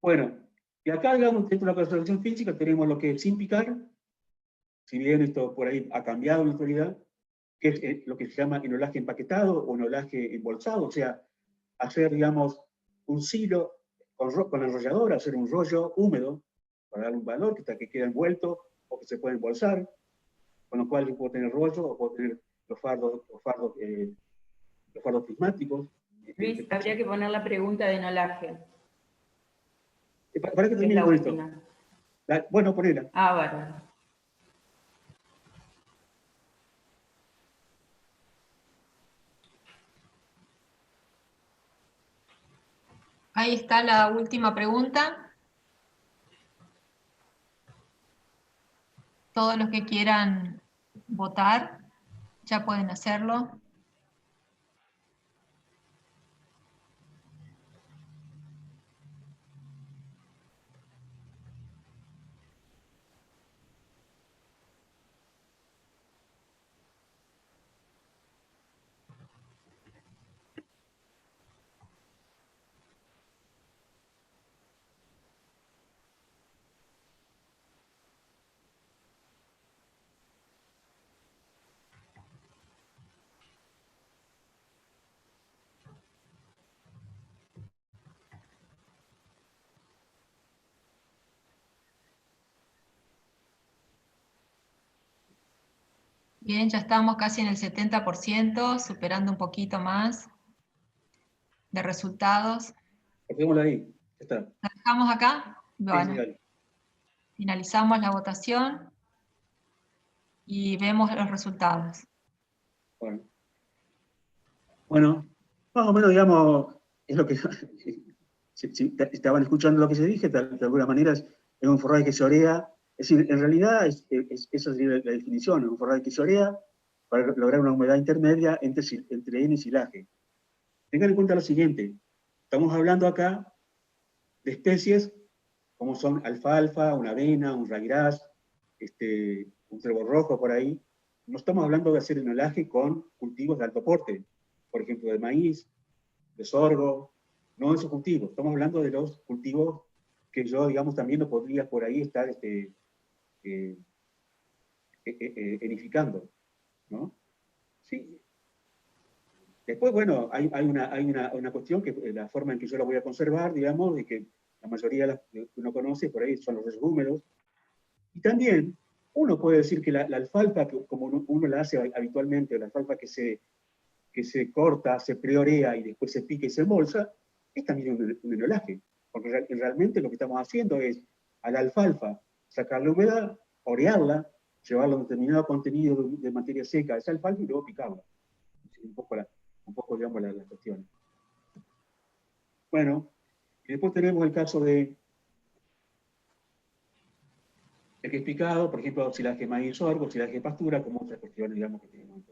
Bueno, y acá, digamos, dentro de la conservación física tenemos lo que es sin picar, si bien esto por ahí ha cambiado en la actualidad, que es lo que se llama enolaje empaquetado o enolaje embolsado, o sea, hacer, digamos, un silo con enrolladora, hacer un rollo húmedo para darle un valor que queda envuelto o que se puede embolsar, con lo cual yo puedo tener rollo o puedo tener los fardos prismáticos. Luis, habría que poner la pregunta de enolaje. Para que termine con esto. Bueno, ponela. Ah, bueno. Ahí está la última pregunta. Todos los que quieran votar ya pueden hacerlo. Bien, ya estamos casi en el 70%, superando un poquito más de resultados. Dejémoslo ahí, ya está. ¿La dejamos acá? Bueno, Sí, finalizamos la votación y vemos los resultados. Bueno, más o menos, digamos, es lo que... si estaban escuchando lo que se dije, de alguna manera es un forraje que se orea. Es decir, en realidad, esa sería la definición, es un forraje que se orea para lograr una humedad intermedia entre N y silaje. Tengan en cuenta lo siguiente, estamos hablando acá de especies como son alfalfa, una avena, un ryegrass, un trébol rojo por ahí, no estamos hablando de hacer enolaje con cultivos de alto porte, por ejemplo, de maíz, de sorgo, no de esos cultivos. Estamos hablando de los cultivos que yo, digamos, también lo podría por ahí estar edificando, ¿no? Sí. Después, bueno, hay una cuestión que la forma en que yo la voy a conservar, digamos, y que la mayoría de las que uno conoce por ahí son los reyes húmedos. Y también uno puede decir que la alfalfa, como uno la hace habitualmente, la alfalfa que se corta, se preorea y después se pica y se embolsa, es también un enolaje. Porque realmente lo que estamos haciendo es a la alfalfa sacarle humedad, orearla, llevarle un determinado contenido de materia seca a esa alfalfa y luego picarla. Un poco digamos, las cuestiones. Bueno, y después tenemos el caso de el que es picado, por ejemplo, silaje maíz sorgo, silaje pastura, como otras cuestiones, digamos, que tenemos.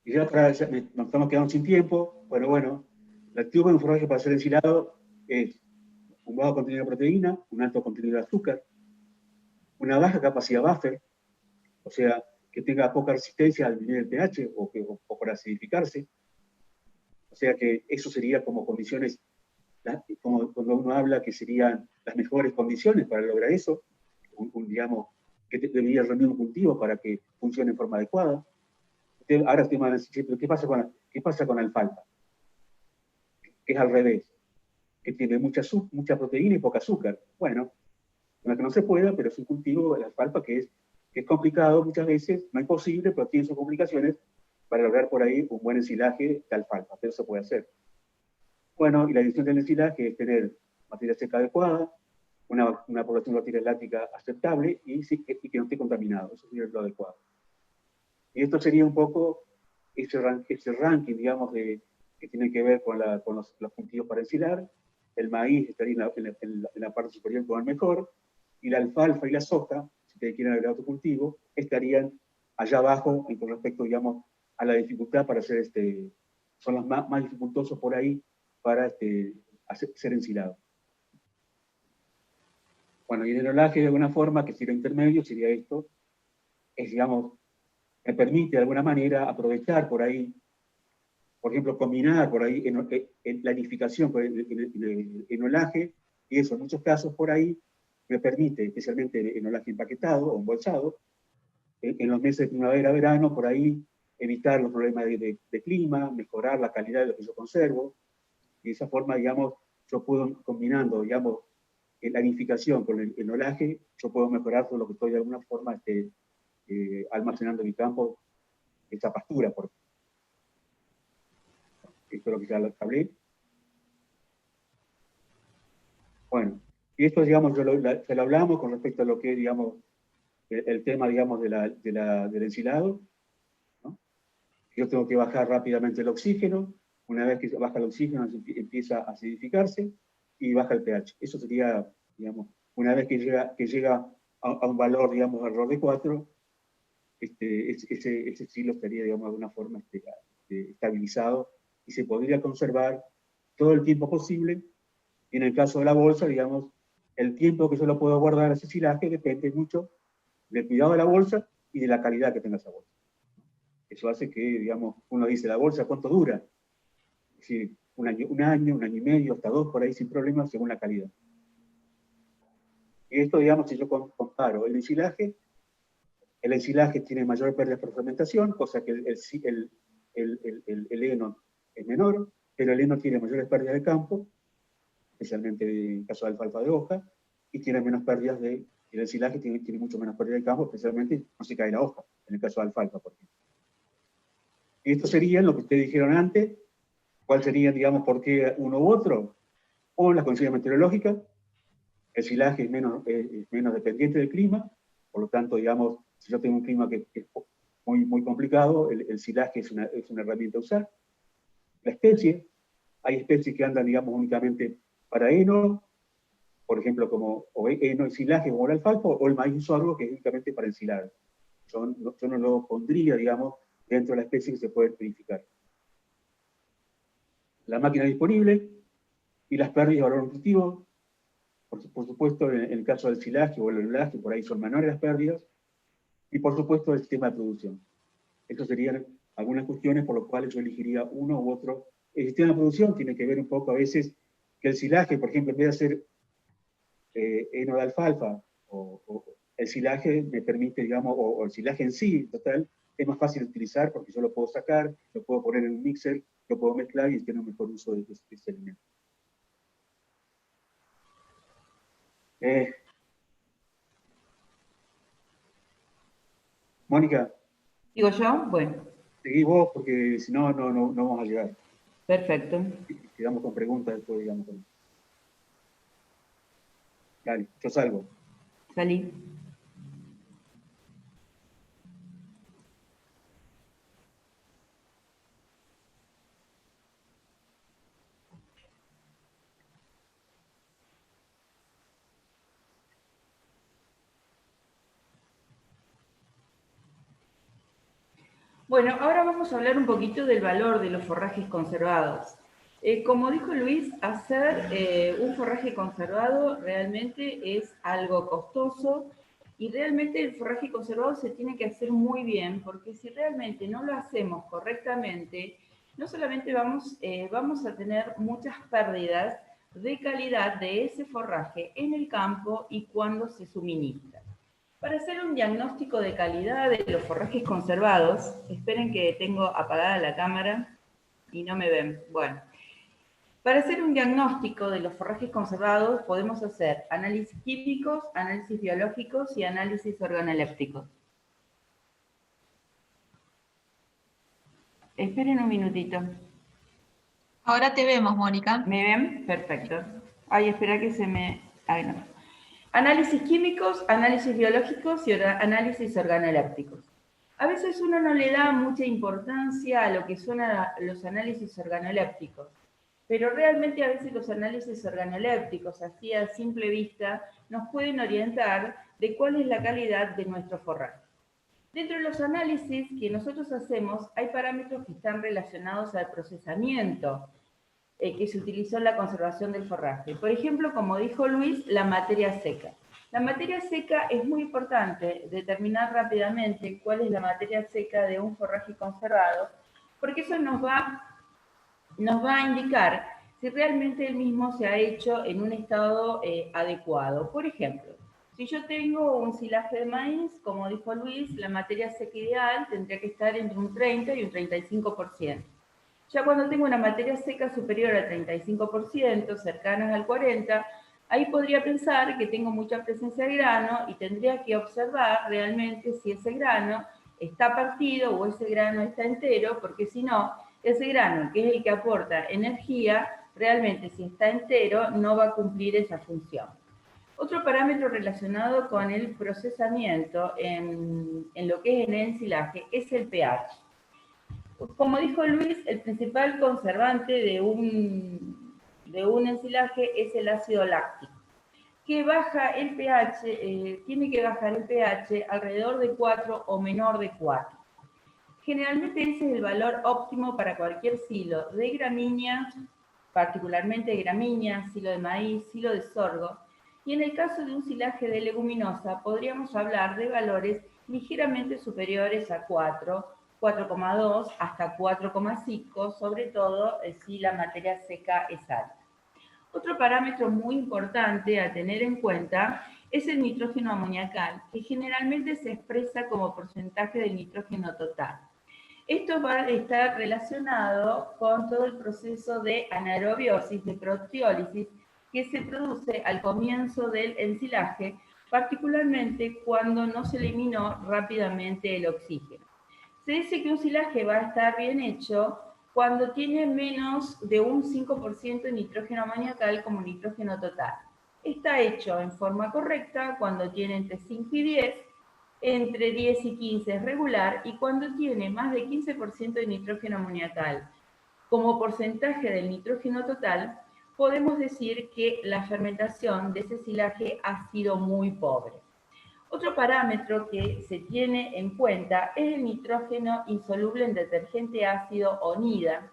Y ya nos estamos quedando sin tiempo, bueno, el activo en forraje para ser ensilado es un bajo contenido de proteína, un alto contenido de azúcar, una baja capacidad buffer, o sea, que tenga poca resistencia al disminuir el pH o por acidificarse. O sea que eso sería como condiciones, como cuando uno habla que serían las mejores condiciones para lograr eso, digamos, que debería reunir un cultivo para que funcione en forma adecuada. Ahora usted me va a decir, ¿qué pasa con la alfalfa? Que es al revés, que tiene mucha proteína y poca azúcar. Bueno, no es que no se pueda, pero es un cultivo de la alfalfa que es complicado muchas veces, no es posible, pero tiene sus complicaciones para lograr por ahí un buen ensilaje de alfalfa, pero se puede hacer. Bueno, y la decisión del ensilaje es tener materia seca adecuada, una población de bacterias lácticas aceptable y que no esté contaminado, eso sería lo adecuado. Y esto sería un poco ese ranking, digamos, que tiene que ver con los cultivos para ensilar. El maíz estaría en la parte superior con el mejor, y la alfalfa y la soja, si ustedes quieren agregar otro cultivo, estarían allá abajo con respecto, digamos, a la dificultad para hacer son los más dificultosos por ahí para ser ensilados. Bueno, y el enolaje de alguna forma, que sería intermedio, sería esto, digamos, me permite de alguna manera aprovechar por ahí, por ejemplo, combinar por ahí en la edificación con el enolaje, y eso en muchos casos por ahí me permite, especialmente el enolaje empaquetado o embolsado, en los meses de primavera, verano, por ahí evitar los problemas de clima, mejorar la calidad de lo que yo conservo, y de esa forma, digamos, yo puedo, combinando, digamos, la edificación con el enolaje, yo puedo mejorar todo lo que estoy de alguna forma almacenando en mi campo, esa pastura, por ejemplo. Esto es lo que ya lo hablé. Bueno, y esto, digamos, se lo hablamos con respecto a lo que es, digamos, el tema, digamos, del ensilado, ¿no? Yo tengo que bajar rápidamente el oxígeno. Una vez que baja el oxígeno, empieza a acidificarse y baja el pH. Eso sería, digamos, una vez que llega a un valor, digamos, alrededor de 4, ese estilo estaría, digamos, de alguna forma estabilizado y se podría conservar todo el tiempo posible. Y en el caso de la bolsa, digamos, el tiempo que yo lo puedo guardar ese silaje depende mucho del cuidado de la bolsa y de la calidad que tenga esa bolsa. Eso hace que, digamos, uno dice, ¿la bolsa cuánto dura? Es decir, un año y medio, hasta 2, por ahí sin problemas, según la calidad. Y esto, digamos, si yo comparo el ensilaje tiene mayor pérdida por fermentación, cosa que el heno es menor, pero el heno tiene mayores pérdidas de campo, especialmente en el caso de alfalfa de hoja, y tiene menos pérdidas el ensilaje tiene mucho menos pérdida de campo, especialmente no se cae la hoja, en el caso de alfalfa, por ejemplo. Y esto sería lo que ustedes dijeron antes, cuál sería, digamos, por qué uno u otro, o las condiciones meteorológicas, el silaje es menos dependiente del clima, por lo tanto, digamos, si yo tengo un clima que es muy, muy complicado, el silaje es una herramienta a usar. La especie, hay especies que andan, digamos, únicamente para heno, por ejemplo, como heno y silaje, como el alfalfa, o el maíz sorgo, que es únicamente para ensilar. Yo no lo pondría, digamos, dentro de la especie que se puede verificar. La máquina disponible y las pérdidas de valor nutritivo. por supuesto, en el caso del silaje o el olelaje, por ahí son menores las pérdidas, y por supuesto el sistema de producción. Estas serían algunas cuestiones por las cuales yo elegiría uno u otro. El sistema de producción tiene que ver un poco a veces que el silaje, por ejemplo, en vez de hacer heno de alfalfa, o el silaje me permite, digamos, o el silaje en sí, total, es más fácil de utilizar porque yo lo puedo sacar, lo puedo poner en un mixer, lo puedo mezclar y tener un mejor uso de ese alimento. Mónica, ¿Digo yo? Bueno, seguí vos porque si no, no vamos a llegar. perfecto. Quedamos con preguntas después, digamos. Dale, yo salgo. Salí. Bueno, ahora vamos a hablar un poquito del valor de los forrajes conservados. Como dijo Luis, hacer un forraje conservado realmente es algo costoso y realmente el forraje conservado se tiene que hacer muy bien porque si realmente no lo hacemos correctamente, no solamente vamos a tener muchas pérdidas de calidad de ese forraje en el campo y cuando se suministra. Para hacer un diagnóstico de calidad de los forrajes conservados, esperen que tengo apagada la cámara y no me ven. Bueno, para hacer un diagnóstico de los forrajes conservados podemos hacer análisis químicos, análisis biológicos y análisis organolépticos. Esperen un minutito. Ahora te vemos, Mónica. ¿Me ven? Perfecto. Ay, espera que se me... Ay, no. Análisis químicos, análisis biológicos y análisis organolépticos. A veces uno no le da mucha importancia a lo que son los análisis organolépticos, pero realmente a veces los análisis organolépticos, así a simple vista, nos pueden orientar de cuál es la calidad de nuestro forraje. Dentro de los análisis que nosotros hacemos, hay parámetros que están relacionados al procesamiento que se utilizó en la conservación del forraje. Por ejemplo, como dijo Luis, la materia seca. La materia seca es muy importante determinar rápidamente cuál es la materia seca de un forraje conservado, porque eso nos va a indicar si realmente el mismo se ha hecho en un estado adecuado. Por ejemplo, si yo tengo un silaje de maíz, como dijo Luis, la materia seca ideal tendría que estar entre un 30 y un 35%. Ya cuando tengo una materia seca superior al 35%, cercanas al 40%, ahí podría pensar que tengo mucha presencia de grano y tendría que observar realmente si ese grano está partido o ese grano está entero, porque si no, ese grano, que es el que aporta energía, realmente si está entero no va a cumplir esa función. Otro parámetro relacionado con el procesamiento en lo que es el ensilaje es el pH. Como dijo Luis, el principal conservante de un ensilaje es el ácido láctico, que baja el pH, tiene que bajar el pH alrededor de 4 o menor de 4. Generalmente ese es el valor óptimo para cualquier silo de gramínea, particularmente gramínea, silo de maíz, silo de sorgo, y en el caso de un silaje de leguminosa podríamos hablar de valores ligeramente superiores a 4, 4,2 hasta 4,5, sobre todo si la materia seca es alta. Otro parámetro muy importante a tener en cuenta es el nitrógeno amoniacal, que generalmente se expresa como porcentaje del nitrógeno total. Esto va a estar relacionado con todo el proceso de anaerobiosis, de proteólisis, que se produce al comienzo del ensilaje, particularmente cuando no se eliminó rápidamente el oxígeno. Se dice que un silaje va a estar bien hecho cuando tiene menos de un 5% de nitrógeno amoniacal como nitrógeno total. Está hecho en forma correcta cuando tiene entre 5 y 10, entre 10 y 15 es regular, y cuando tiene más de 15% de nitrógeno amoniacal como porcentaje del nitrógeno total, podemos decir que la fermentación de ese silaje ha sido muy pobre. Otro parámetro que se tiene en cuenta es el nitrógeno insoluble en detergente ácido o NIDA,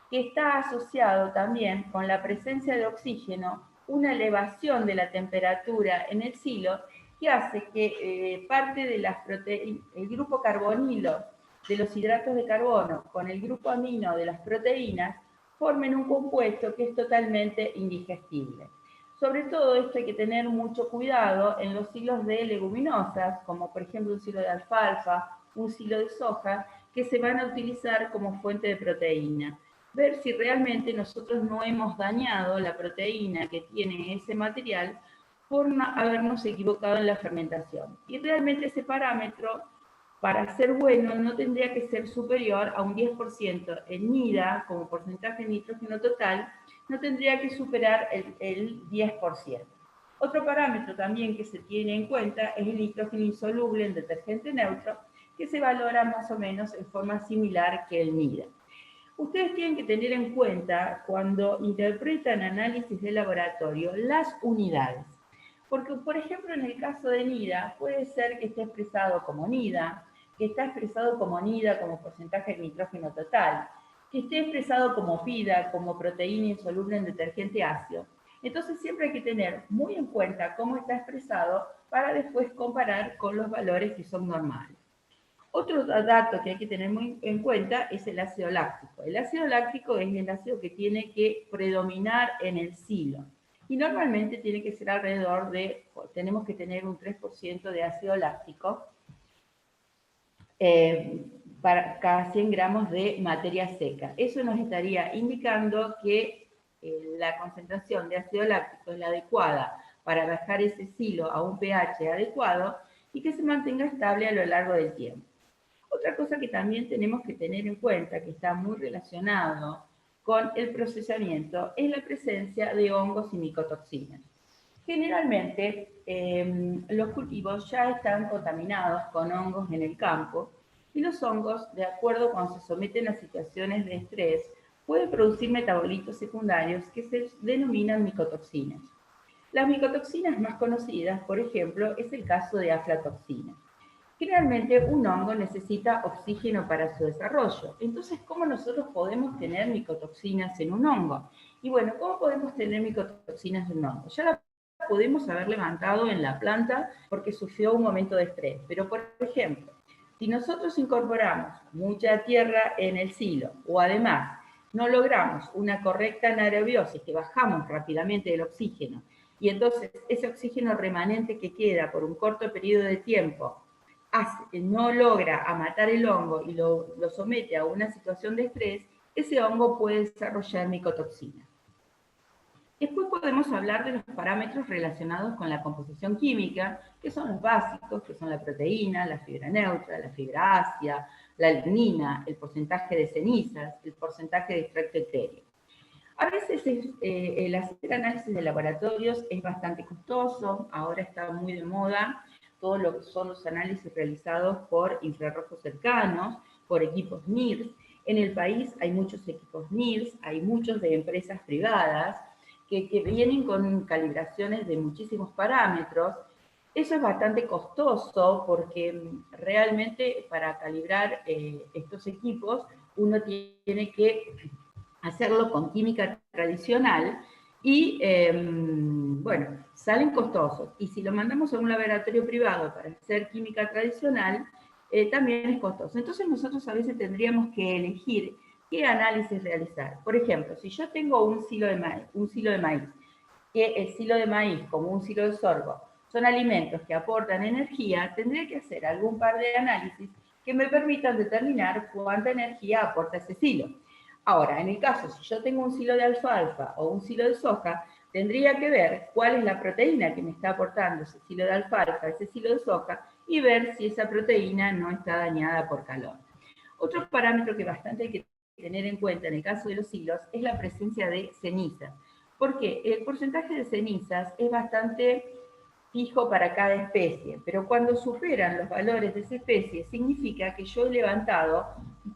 que está asociado también con la presencia de oxígeno una elevación de la temperatura en el silo que hace que parte de las proteínas, el grupo carbonilo de los hidratos de carbono con el grupo amino de las proteínas, formen un compuesto que es totalmente indigestible. Sobre todo esto hay que tener mucho cuidado en los silos de leguminosas, como por ejemplo un silo de alfalfa, un silo de soja, que se van a utilizar como fuente de proteína. Ver si realmente nosotros no hemos dañado la proteína que tiene ese material por habernos equivocado en la fermentación. Y realmente ese parámetro, para ser bueno, no tendría que ser superior a un 10%. En NIDA, como porcentaje de nitrógeno total, no tendría que superar el 10%. Otro parámetro también que se tiene en cuenta es el nitrógeno insoluble en detergente neutro, que se valora más o menos en forma similar que el NIDA. Ustedes tienen que tener en cuenta, cuando interpretan análisis de laboratorio, las unidades. Porque, por ejemplo, en el caso de NIDA, puede ser que esté expresado como NIDA, que está expresado como NIDA como porcentaje de nitrógeno total, que esté expresado como PIDA, como proteína insoluble en detergente ácido. Entonces siempre hay que tener muy en cuenta cómo está expresado para después comparar con los valores que son normales. Otro dato que hay que tener muy en cuenta es el ácido láctico. El ácido láctico es el ácido que tiene que predominar en el silo. Y normalmente tiene que ser alrededor de, tenemos que tener un 3% de ácido láctico para cada 100 gramos de materia seca. Eso nos estaría indicando que la concentración de ácido láctico es la adecuada para bajar ese silo a un pH adecuado y que se mantenga estable a lo largo del tiempo. Otra cosa que también tenemos que tener en cuenta, que está muy relacionado con el procesamiento, es la presencia de hongos y micotoxinas. Generalmente, los cultivos ya están contaminados con hongos en el campo y los hongos, de acuerdo cuando se someten a situaciones de estrés, pueden producir metabolitos secundarios que se denominan micotoxinas. Las micotoxinas más conocidas, por ejemplo, es el caso de aflatoxina. Generalmente un hongo necesita oxígeno para su desarrollo. Entonces, ¿cómo nosotros podemos tener micotoxinas en un hongo? Y bueno, ¿cómo podemos tener micotoxinas en un hongo? Ya la podemos haber levantado en la planta porque sufrió un momento de estrés. Pero, por ejemplo, si nosotros incorporamos mucha tierra en el silo o además no logramos una correcta anaerobiosis, que bajamos rápidamente el oxígeno, y entonces ese oxígeno remanente que queda por un corto periodo de tiempo no logra matar el hongo y lo somete a una situación de estrés, ese hongo puede desarrollar micotoxina. Después podemos hablar de los parámetros relacionados con la composición química, que son los básicos, que son la proteína, la fibra neutra, la fibra ácida, la lignina, el porcentaje de cenizas, el porcentaje de extracto etéreo. A veces el hacer análisis de laboratorios es bastante costoso, ahora está muy de moda todo lo que son los análisis realizados por infrarrojos cercanos, por equipos NIRS. En el país hay muchos equipos NIRS, hay muchos de empresas privadas que vienen con calibraciones de muchísimos parámetros. Eso es bastante costoso porque realmente para calibrar estos equipos uno tiene que hacerlo con química tradicional y, bueno, salen costosos. Y si lo mandamos a un laboratorio privado para hacer química tradicional, también es costoso. Entonces nosotros a veces tendríamos que elegir qué análisis realizar. Por ejemplo, si yo tengo un silo de maíz, que el silo de maíz como un silo de sorgo son alimentos que aportan energía, tendría que hacer algún par de análisis que me permitan determinar cuánta energía aporta ese silo. Ahora, en el caso, si yo tengo un silo de alfalfa o un silo de soja, tendría que ver cuál es la proteína que me está aportando ese silo de alfalfa, ese silo de soja, y ver si esa proteína no está dañada por calor. Otro parámetro que bastante hay que tener en cuenta en el caso de los silos es la presencia de cenizas. Porque el porcentaje de cenizas es bastante fijo para cada especie, pero cuando superan los valores de esa especie, significa que yo he levantado,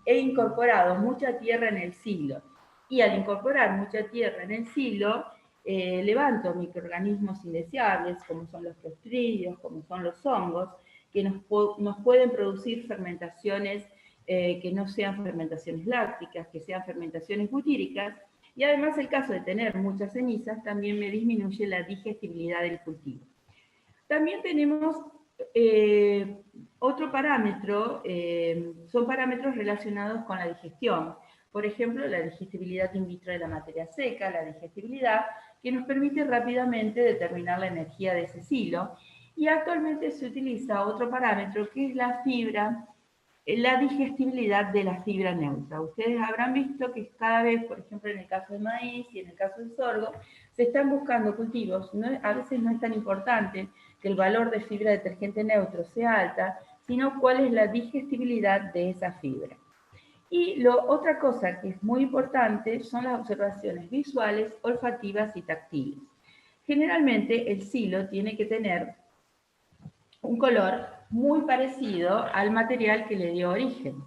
he incorporado mucha tierra en el silo, y al incorporar mucha tierra en el silo, levanto microorganismos indeseables, como son los clostridios, como son los hongos, que nos pueden producir fermentaciones que no sean fermentaciones lácticas, que sean fermentaciones butíricas, Y además el caso de tener muchas cenizas también me disminuye la digestibilidad del cultivo. También tenemos otro parámetro, son parámetros relacionados con la digestión. Por ejemplo, la digestibilidad in vitro de la materia seca, la digestibilidad, que nos permite rápidamente determinar la energía de ese silo. Y actualmente se utiliza otro parámetro que es la fibra, la digestibilidad de la fibra neutra. Ustedes habrán visto que cada vez, por ejemplo, en el caso del maíz y en el caso del sorgo, se están buscando cultivos, a veces no es tan importante que el valor de fibra detergente neutro sea alta, sino cuál es la digestibilidad de esa fibra. Y otra cosa que es muy importante son las observaciones visuales, olfativas y táctiles. Generalmente el silo tiene que tener un color muy parecido al material que le dio origen.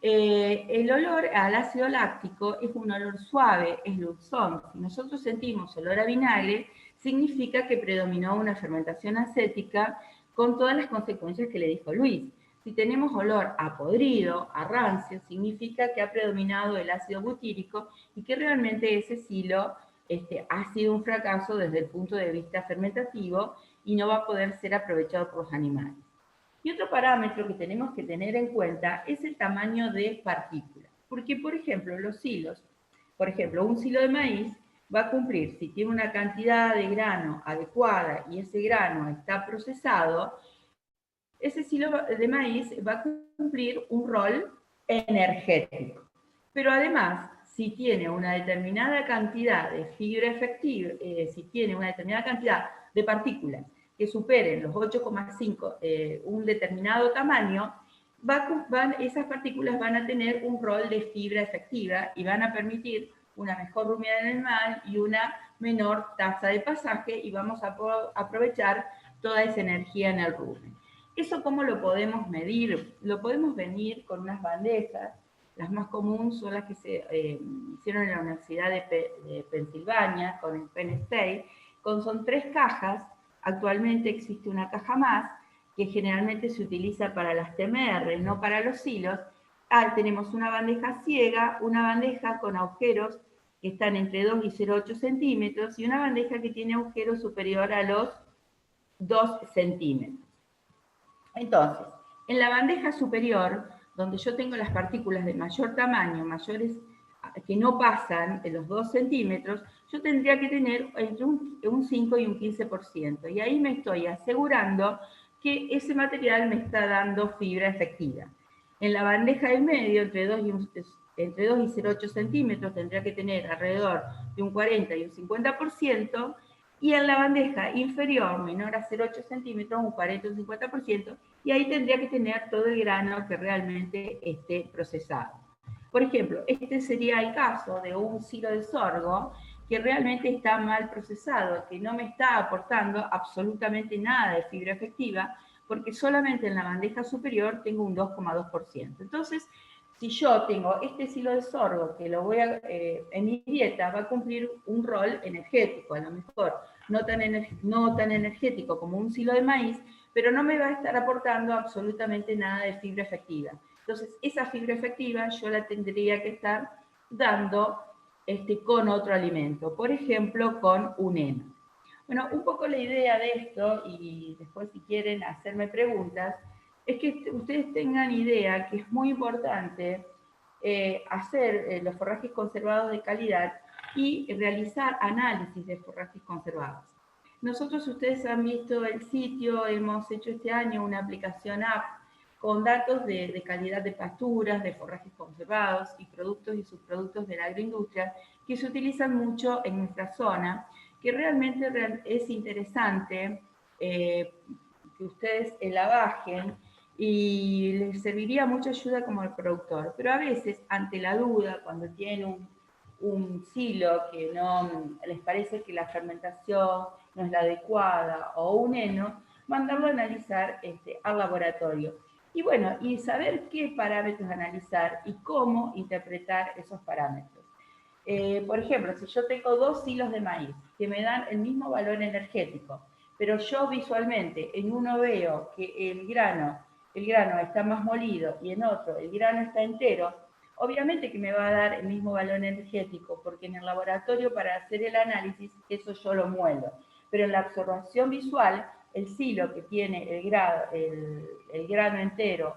El olor al ácido láctico es un olor suave, es dulzón. Si nosotros sentimos olor a vinagre, significa que predominó una fermentación acética con todas las consecuencias que le dijo Luis. Si tenemos olor a podrido, a rancio, significa que ha predominado el ácido butírico y que realmente ese silo ha sido un fracaso desde el punto de vista fermentativo y no va a poder ser aprovechado por los animales. Y otro parámetro que tenemos que tener en cuenta es el tamaño de partículas. Porque, por ejemplo, los silos, por ejemplo, un silo de maíz va a cumplir, si tiene una cantidad de grano adecuada y ese grano está procesado, ese silo de maíz va a cumplir un rol energético. Pero además, si tiene una determinada cantidad de fibra efectiva, si tiene una determinada cantidad de partículas que superen los 8,5, un determinado tamaño, esas partículas van a tener un rol de fibra efectiva y van a permitir una mejor rumiada en el animal y una menor tasa de pasaje y vamos a aprovechar toda esa energía en el rumen. ¿Eso cómo lo podemos medir? Lo podemos medir con unas bandejas. Las más comunes son las que se hicieron en la Universidad de Pensilvania con el Penn State. Son 3 cajas. Actualmente existe una caja más que generalmente se utiliza para las TMR, no para los silos. Tenemos una bandeja ciega, una bandeja con agujeros que están entre 2 y 0,8 centímetros y una bandeja que tiene agujeros superior a los 2 centímetros. Entonces, en la bandeja superior, donde yo tengo las partículas de mayor tamaño, mayores que no pasan de los 2 centímetros, yo tendría que tener entre un 5 y un 15%. Y ahí me estoy asegurando que ese material me está dando fibra efectiva. En la bandeja del medio, entre 2 y 0,8 centímetros, tendría que tener alrededor de un 40 y un 50%, y en la bandeja inferior, menor a 0,8 centímetros, un 40 o un 50%, y ahí tendría que tener todo el grano que realmente esté procesado. Por ejemplo, este sería el caso de un silo de sorgo que realmente está mal procesado, que no me está aportando absolutamente nada de fibra efectiva, porque solamente en la bandeja superior tengo un 2,2%. Entonces, si yo tengo este silo de sorgo que lo voy a, en mi dieta, va a cumplir un rol energético, a lo mejor no tan energético como un silo de maíz, pero no me va a estar aportando absolutamente nada de fibra efectiva. Entonces, esa fibra efectiva yo la tendría que estar dando con otro alimento, por ejemplo, con un heno. Bueno, un poco la idea de esto, y después si quieren hacerme preguntas, es que ustedes tengan idea que es muy importante hacer los forrajes conservados de calidad y realizar análisis de forrajes conservados. Nosotros, ustedes han visto el sitio, hemos hecho este año una aplicación app con datos de calidad de pasturas, de forrajes conservados y productos y subproductos de la agroindustria que se utilizan mucho en nuestra zona, que realmente es interesante que ustedes la bajen y les serviría mucha ayuda como el productor. Pero a veces, ante la duda, cuando tienen un silo que no les parece que la fermentación no es la adecuada o un heno, mandarlo a analizar al laboratorio. Y bueno, y saber qué parámetros analizar y cómo interpretar esos parámetros. Por ejemplo, si yo tengo 2 silos de maíz que me dan el mismo valor energético, pero yo visualmente en uno veo que el grano está más molido y en otro el grano está entero, Obviamente que me va a dar el mismo valor energético, porque en el laboratorio para hacer el análisis, eso yo lo muelo. Pero en la observación visual, el silo que tiene el grano entero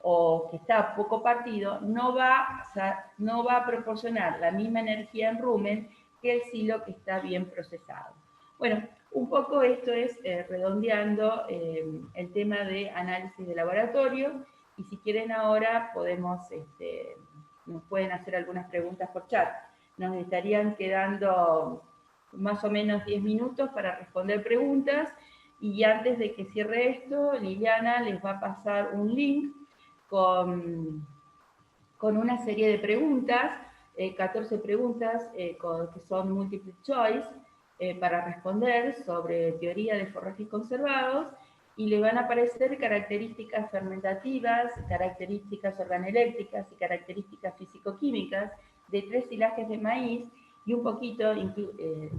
o que está poco partido, no va a proporcionar la misma energía en rumen que el silo que está bien procesado. Bueno, un poco esto es redondeando el tema de análisis de laboratorio, y si quieren ahora podemos, nos pueden hacer algunas preguntas por chat. Nos estarían quedando más o menos 10 minutos para responder preguntas, y antes de que cierre esto, Liliana les va a pasar un link con una serie de preguntas, 14 preguntas que son multiple choice, para responder sobre teoría de forrajes conservados, y le van a aparecer características fermentativas, características organoeléctricas y características físico-químicas de 3 silajes de maíz, y un poquito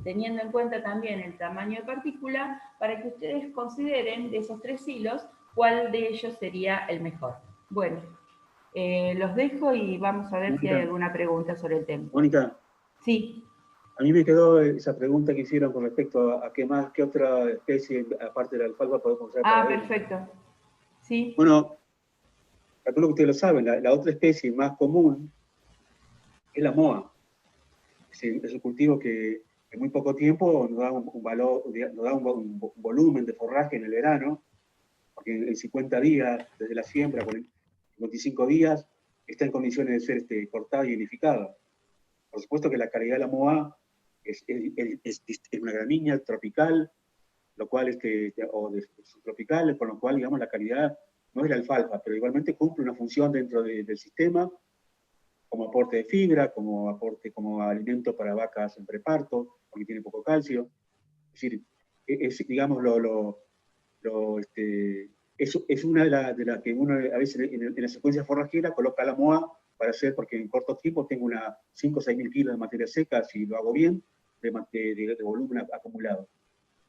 teniendo en cuenta también el tamaño de partícula, para que ustedes consideren de esos 3 silos cuál de ellos sería el mejor. Bueno, los dejo y vamos a ver Mónica, si hay alguna pregunta sobre el tema. Mónica, Sí. a mí me quedó esa pregunta que hicieron con respecto a qué otra especie, aparte de la alfalfa, podemos usar para avena. Perfecto. Sí. Bueno, calculo que ustedes lo saben, la otra especie más común es la moa. Es un cultivo que en muy poco tiempo nos da un valor, nos da un volumen de forraje en el verano, porque en 50 días, desde la siembra, 55 días, está en condiciones de ser cortada y edificada. Por supuesto que la calidad de la moa es una gramínea tropical, lo cual o de subtropical, con lo cual, digamos, la calidad no es la alfalfa, pero igualmente cumple una función dentro del sistema, como aporte de fibra, como alimento para vacas en preparto, porque tiene poco calcio. Es decir, digamos, es una de las que uno a veces en la secuencia forrajera coloca la moa para hacer, porque en corto tiempo tengo 5 o 6 mil kilos de materia seca, si lo hago bien, de volumen acumulado.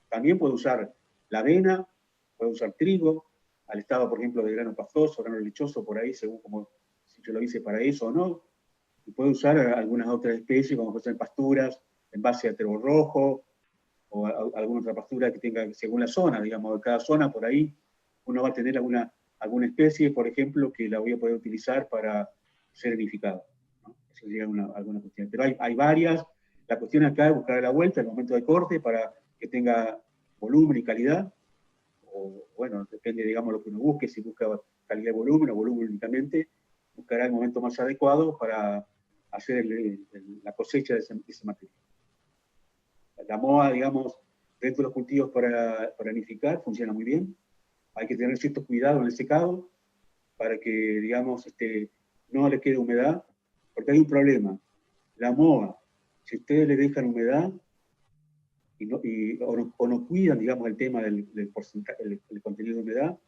También puedo usar la avena, puedo usar trigo, al estado, por ejemplo, de grano pastoso, grano lechoso, por ahí, según como si yo lo hice para eso o no. Y puedo usar algunas otras especies, como pueden ser pasturas en base a trébol rojo, o alguna otra pastura que tenga, según la zona, digamos, de cada zona, por ahí uno va a tener alguna especie, por ejemplo, que la voy a poder utilizar para ser edificada, ¿no? Eso sería alguna cuestión. Pero hay varias. La cuestión acá es buscar la vuelta, el momento de corte, para que tenga volumen y calidad, o bueno, depende, digamos, lo que uno busque, si busca calidad de volumen o volumen únicamente, buscará el momento más adecuado para hacer la cosecha de ese material. La moa, digamos, dentro de los cultivos para nidificar, funciona muy bien. Hay que tener cierto cuidado en el secado para que, digamos, no le quede humedad, porque hay un problema. La moa, si ustedes le dejan humedad o no cuidan, digamos, el tema del porcentaje, el contenido de humedad,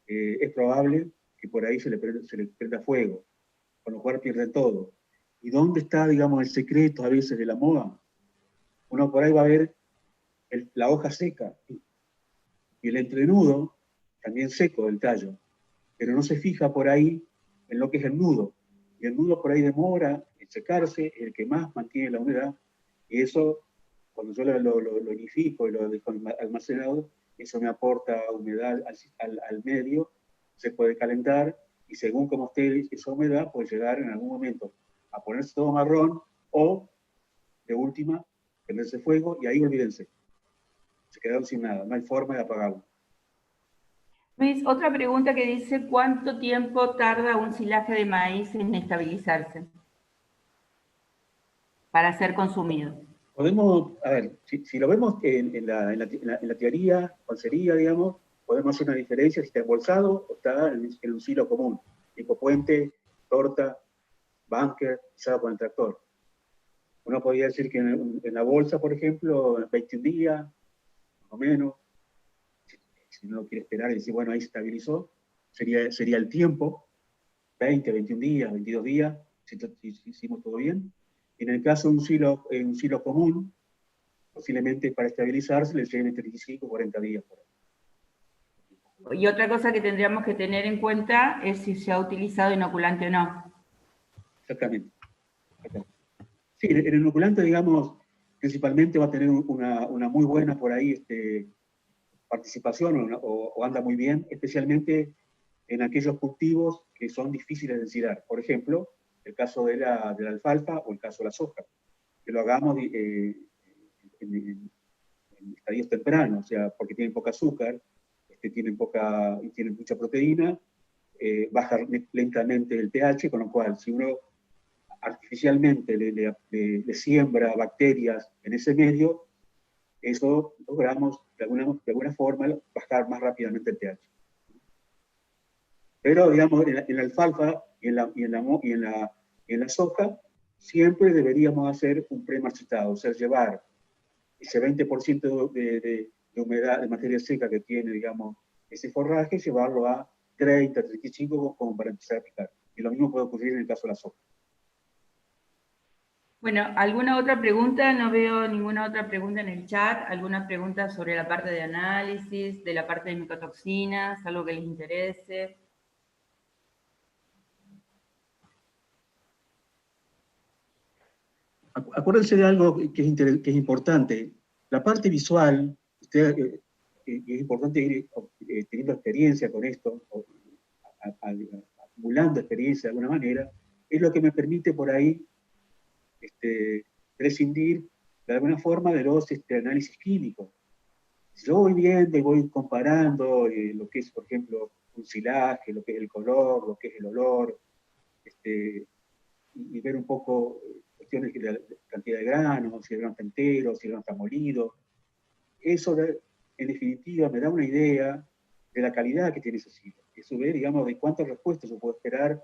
es probable que por ahí se le prenda fuego, con lo cual pierde todo. ¿Y dónde está, digamos, el secreto a veces de la moa? Uno por ahí va a ver la hoja seca y el entrenudo también seco del tallo, pero no se fija por ahí en lo que es el nudo. Y el nudo por ahí demora en secarse, el que más mantiene la humedad, y eso, cuando yo lo unifico y lo dejo almacenado, eso me aporta humedad al medio, se puede calentar, y según como esté esa humedad, puede llegar en algún momento a ponerse todo marrón, o, de última, prenderse fuego, y ahí olvídense. Se quedaron sin nada, no hay forma de apagarlo. Luis, otra pregunta que dice, ¿cuánto tiempo tarda un silaje de maíz en estabilizarse para ser consumido? Podemos, a ver, si lo vemos en la teoría, cuál sería, digamos, podemos hacer una diferencia si está embolsado o está en un silo común, tipo puente, torta, bunker, pisado con el tractor. Uno podría decir que en la bolsa, por ejemplo, 21 días, más o menos. Si uno quiere esperar y decir, bueno, ahí se estabilizó, sería el tiempo, 20, 21 días, 22 días, si hicimos todo bien. En el caso de un silo común, posiblemente para estabilizarse le lleven 35 o 40 días. Por ahí. Y otra cosa que tendríamos que tener en cuenta es si se ha utilizado inoculante o no. Exactamente. Sí, el inoculante, digamos, principalmente va a tener una muy buena por ahí participación o anda muy bien, especialmente en aquellos cultivos que son difíciles de ensilar. Por ejemplo, el caso de la alfalfa o el caso de la soja. Que lo hagamos en estadios tempranos, o sea, porque tienen poca azúcar, tienen mucha proteína, baja lentamente el pH, con lo cual si uno artificialmente le siembra bacterias en ese medio, eso logramos de alguna forma bajar más rápidamente el pH. Pero, digamos, en la alfalfa y en la soja, siempre deberíamos hacer un premarchitado, o sea, llevar ese 20% de humedad, de materia seca que tiene, digamos, ese forraje, llevarlo a 30, 35 como para empezar a picar. Y lo mismo puede ocurrir en el caso de la soja. Bueno, ¿alguna otra pregunta? No veo ninguna otra pregunta en el chat. ¿Alguna pregunta sobre la parte de análisis, de la parte de micotoxinas, algo que les interese? Acuérdense de algo que es importante. La parte visual, es importante ir teniendo experiencia con esto, acumulando experiencia de alguna manera, es lo que me permite por ahí prescindir de alguna forma de los análisis químicos. Si yo voy viendo y voy comparando lo que es, por ejemplo, un silaje, lo que es el color, lo que es el olor, y ver un poco cuestiones de la cantidad de granos, si el grano está entero, si el grano está molido, eso en definitiva me da una idea de la calidad que tiene ese silage. Eso ve, digamos, de cuántas respuestas yo puedo esperar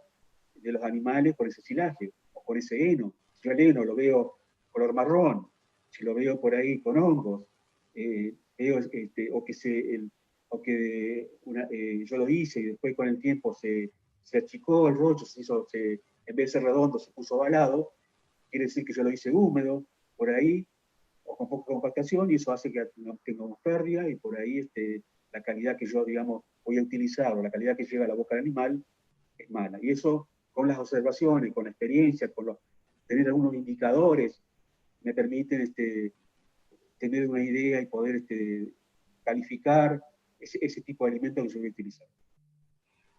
de los animales con ese silaje, o con ese heno. Si yo el heno lo veo color marrón, si lo veo por ahí con hongos, veo, yo lo hice y después con el tiempo se achicó el rollo, en vez de ser redondo se puso ovalado, quiere decir que yo lo hice húmedo, por ahí, o con poca compactación, y eso hace que no tengamos pérdida, y por ahí la calidad que yo, digamos, voy a utilizar, o la calidad que llega a la boca del animal, es mala. Y eso, con las observaciones, con la experiencia, tener algunos indicadores, me permiten tener una idea y poder calificar ese tipo de alimento que yo voy a utilizar.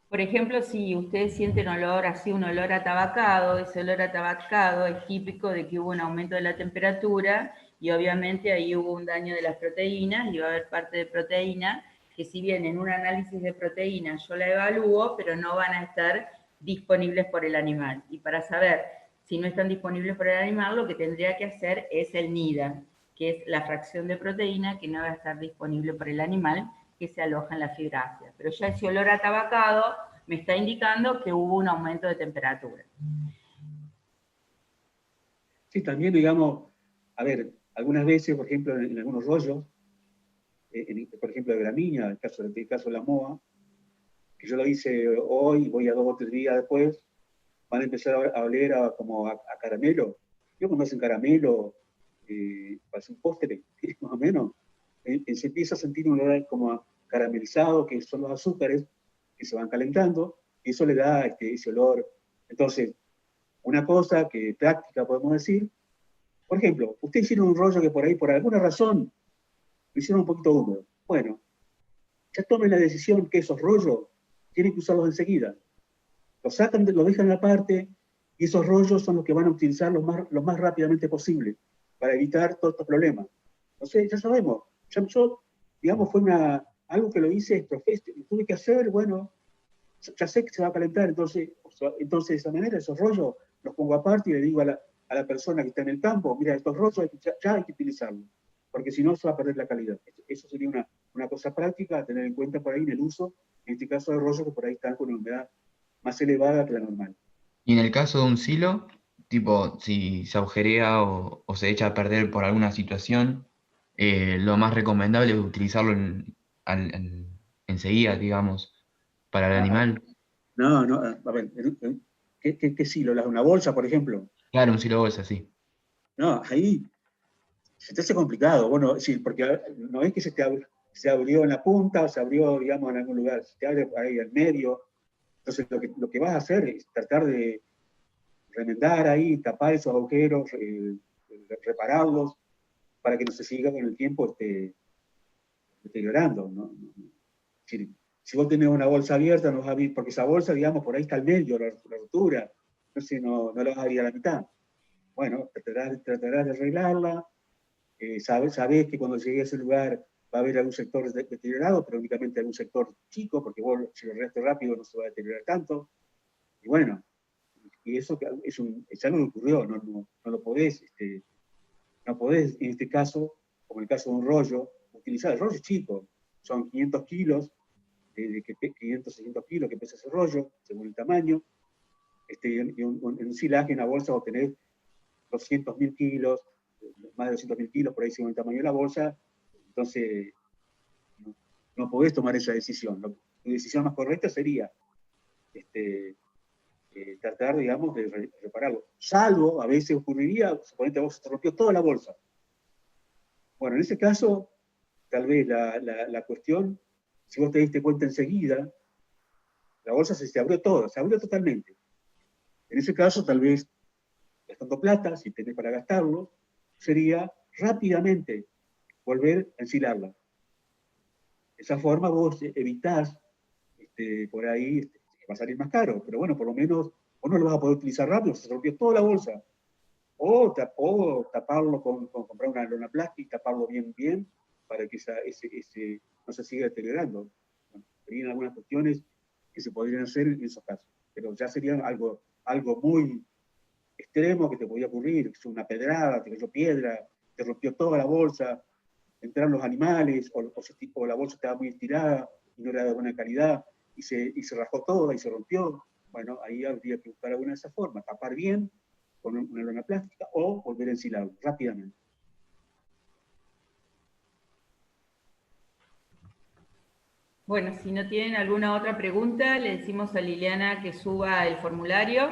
Por ejemplo, si ustedes sienten olor, así un olor atabacado, ese olor atabacado es típico de que hubo un aumento de la temperatura y obviamente ahí hubo un daño de las proteínas y va a haber parte de proteína que si bien en un análisis de proteínas yo la evalúo, pero no van a estar disponibles por el animal. Y para saber si no están disponibles por el animal, lo que tendría que hacer es el NIDA, que es la fracción de proteína que no va a estar disponible por el animal, que se aloja en la fibra ácida. Pero ya ese olor atabacado me está indicando que hubo un aumento de temperatura. Sí, también, digamos, a ver, algunas veces, por ejemplo, en algunos rollos, por ejemplo, de gramínea, en el caso de la moa, que yo lo hice hoy, voy a 2 o 3 días después, van a empezar a oler como a caramelo. Yo cuando hacen caramelo, parece un postre, más o menos, se empieza a sentir un olor como caramelizado, que son los azúcares que se van calentando, y eso le da ese olor. Entonces, una cosa que práctica podemos decir, por ejemplo, ustedes hicieron un rollo que por ahí, por alguna razón, lo hicieron un poquito húmedo. Bueno, ya tomen la decisión que esos rollos tienen que usarlos enseguida. Los sacan, los dejan aparte, y esos rollos son los que van a utilizar lo más rápidamente posible para evitar todos estos problemas. Entonces, ya sabemos, yo digamos, fue algo que lo hice, tuve que hacer, bueno, ya sé que se va a calentar, entonces de esa manera esos rollos los pongo aparte y le digo a la persona que está en el campo, mira, estos rollos ya hay que utilizarlos, porque si no se va a perder la calidad. Eso sería una cosa práctica a tener en cuenta por ahí en el uso, en este caso de rollos que por ahí están con una humedad más elevada que la normal. Y en el caso de un silo, tipo, si se agujerea o se echa a perder por alguna situación, lo más recomendable es utilizarlo enseguida, digamos, para el animal. No, a ver, ¿qué silo? ¿Una bolsa, por ejemplo? Claro, un silo bolsa, sí. No, ahí se te hace complicado, bueno, sí, porque no es que se abrió en la punta o se abrió, digamos, en algún lugar, se te abre ahí al medio. Entonces, lo que vas a hacer es tratar de remendar ahí, tapar esos agujeros, repararlos, para que no se siga con el tiempo deteriorando, ¿no? Si vos tenés una bolsa abierta, no vas a abrir, porque esa bolsa, digamos, por ahí está el medio, la rotura, entonces no la vas a abrir a la mitad. Bueno, tratarás de arreglarla, sabés que cuando llegues a ese lugar va a haber algún sector deteriorado, pero únicamente algún sector chico, porque vos, si lo arreglaste rápido, no se va a deteriorar tanto. Y bueno, y eso es algo que ocurrió, no lo podés, no podés, en este caso, como en el caso de un rollo, utilizar el rollo es chico, son 500 kilos, 500, 600 kilos que pesa ese rollo, según el tamaño, en un silaje, en una bolsa, vos tenés 200.000 kilos, más de 200.000 kilos, por ahí según el tamaño de la bolsa, entonces no podés tomar esa decisión. Tu decisión más correcta sería tratar, digamos, de repararlo. Salvo, a veces ocurriría, suponete vos se te rompió toda la bolsa. Bueno, en ese caso, tal vez la cuestión, si vos te diste cuenta enseguida, la bolsa se abrió toda, se abrió totalmente. En ese caso, tal vez, gastando plata, si tenés para gastarlo, sería rápidamente volver a ensilarla. De esa forma vos evitás, por ahí, que va a salir más caro, pero bueno, por lo menos vos no lo vas a poder utilizar rápido, se rompió toda la bolsa. O taparlo comprar una lona plástica, taparlo bien, para que ese no se siga deteriorando. Bueno, serían algunas cuestiones que se podrían hacer en esos casos, pero ya sería algo muy extremo que te podía ocurrir, que una pedrada, te cayó piedra, te rompió toda la bolsa, entraron los animales, o la bolsa estaba muy estirada y no era de buena calidad, y se rajó toda y se rompió. Bueno, ahí habría que buscar alguna de esas formas, tapar bien con una lona plástica o volver a ensilarlo rápidamente. Bueno, si no tienen alguna otra pregunta, le decimos a Liliana que suba el formulario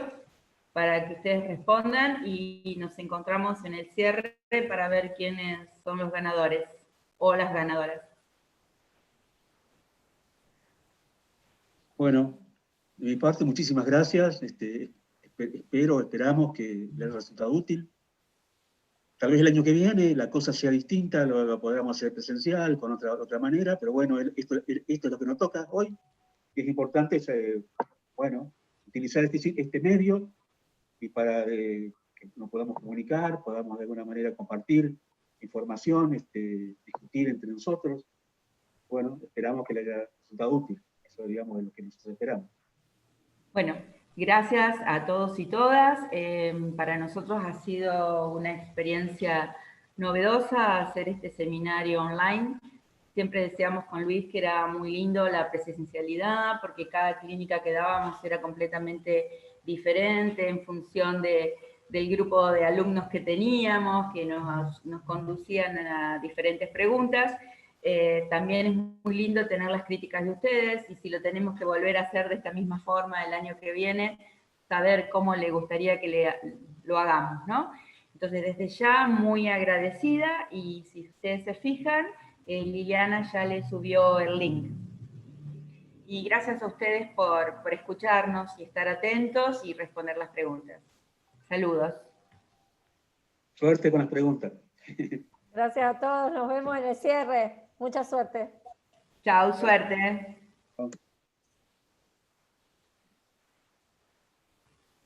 para que ustedes respondan y nos encontramos en el cierre para ver quiénes son los ganadores o las ganadoras. Bueno, de mi parte, muchísimas gracias. Esperamos que les haya resultado útil. Tal vez el año que viene la cosa sea distinta, lo podamos hacer presencial, con otra manera, pero bueno, esto es lo que nos toca hoy. Y es importante, bueno, utilizar este medio y para que nos podamos comunicar, podamos de alguna manera compartir información, discutir entre nosotros. Bueno, esperamos que les haya resultado útil. Eso, digamos, es lo que nosotros esperamos. Bueno, gracias a todos y todas. Para nosotros ha sido una experiencia novedosa hacer este seminario online. Siempre decíamos con Luis que era muy lindo la presencialidad, porque cada clínica que dábamos era completamente diferente en función del grupo de alumnos que teníamos, que nos conducían a diferentes preguntas. También es muy lindo tener las críticas de ustedes, y si lo tenemos que volver a hacer de esta misma forma el año que viene, saber cómo le gustaría que lo hagamos, ¿no? Entonces, desde ya, muy agradecida, y si ustedes se fijan, Liliana ya le subió el link. Y gracias a ustedes por escucharnos y estar atentos y responder las preguntas. Saludos. Suerte con las preguntas. Gracias a todos, nos vemos en el cierre. Mucha suerte. Chao, suerte.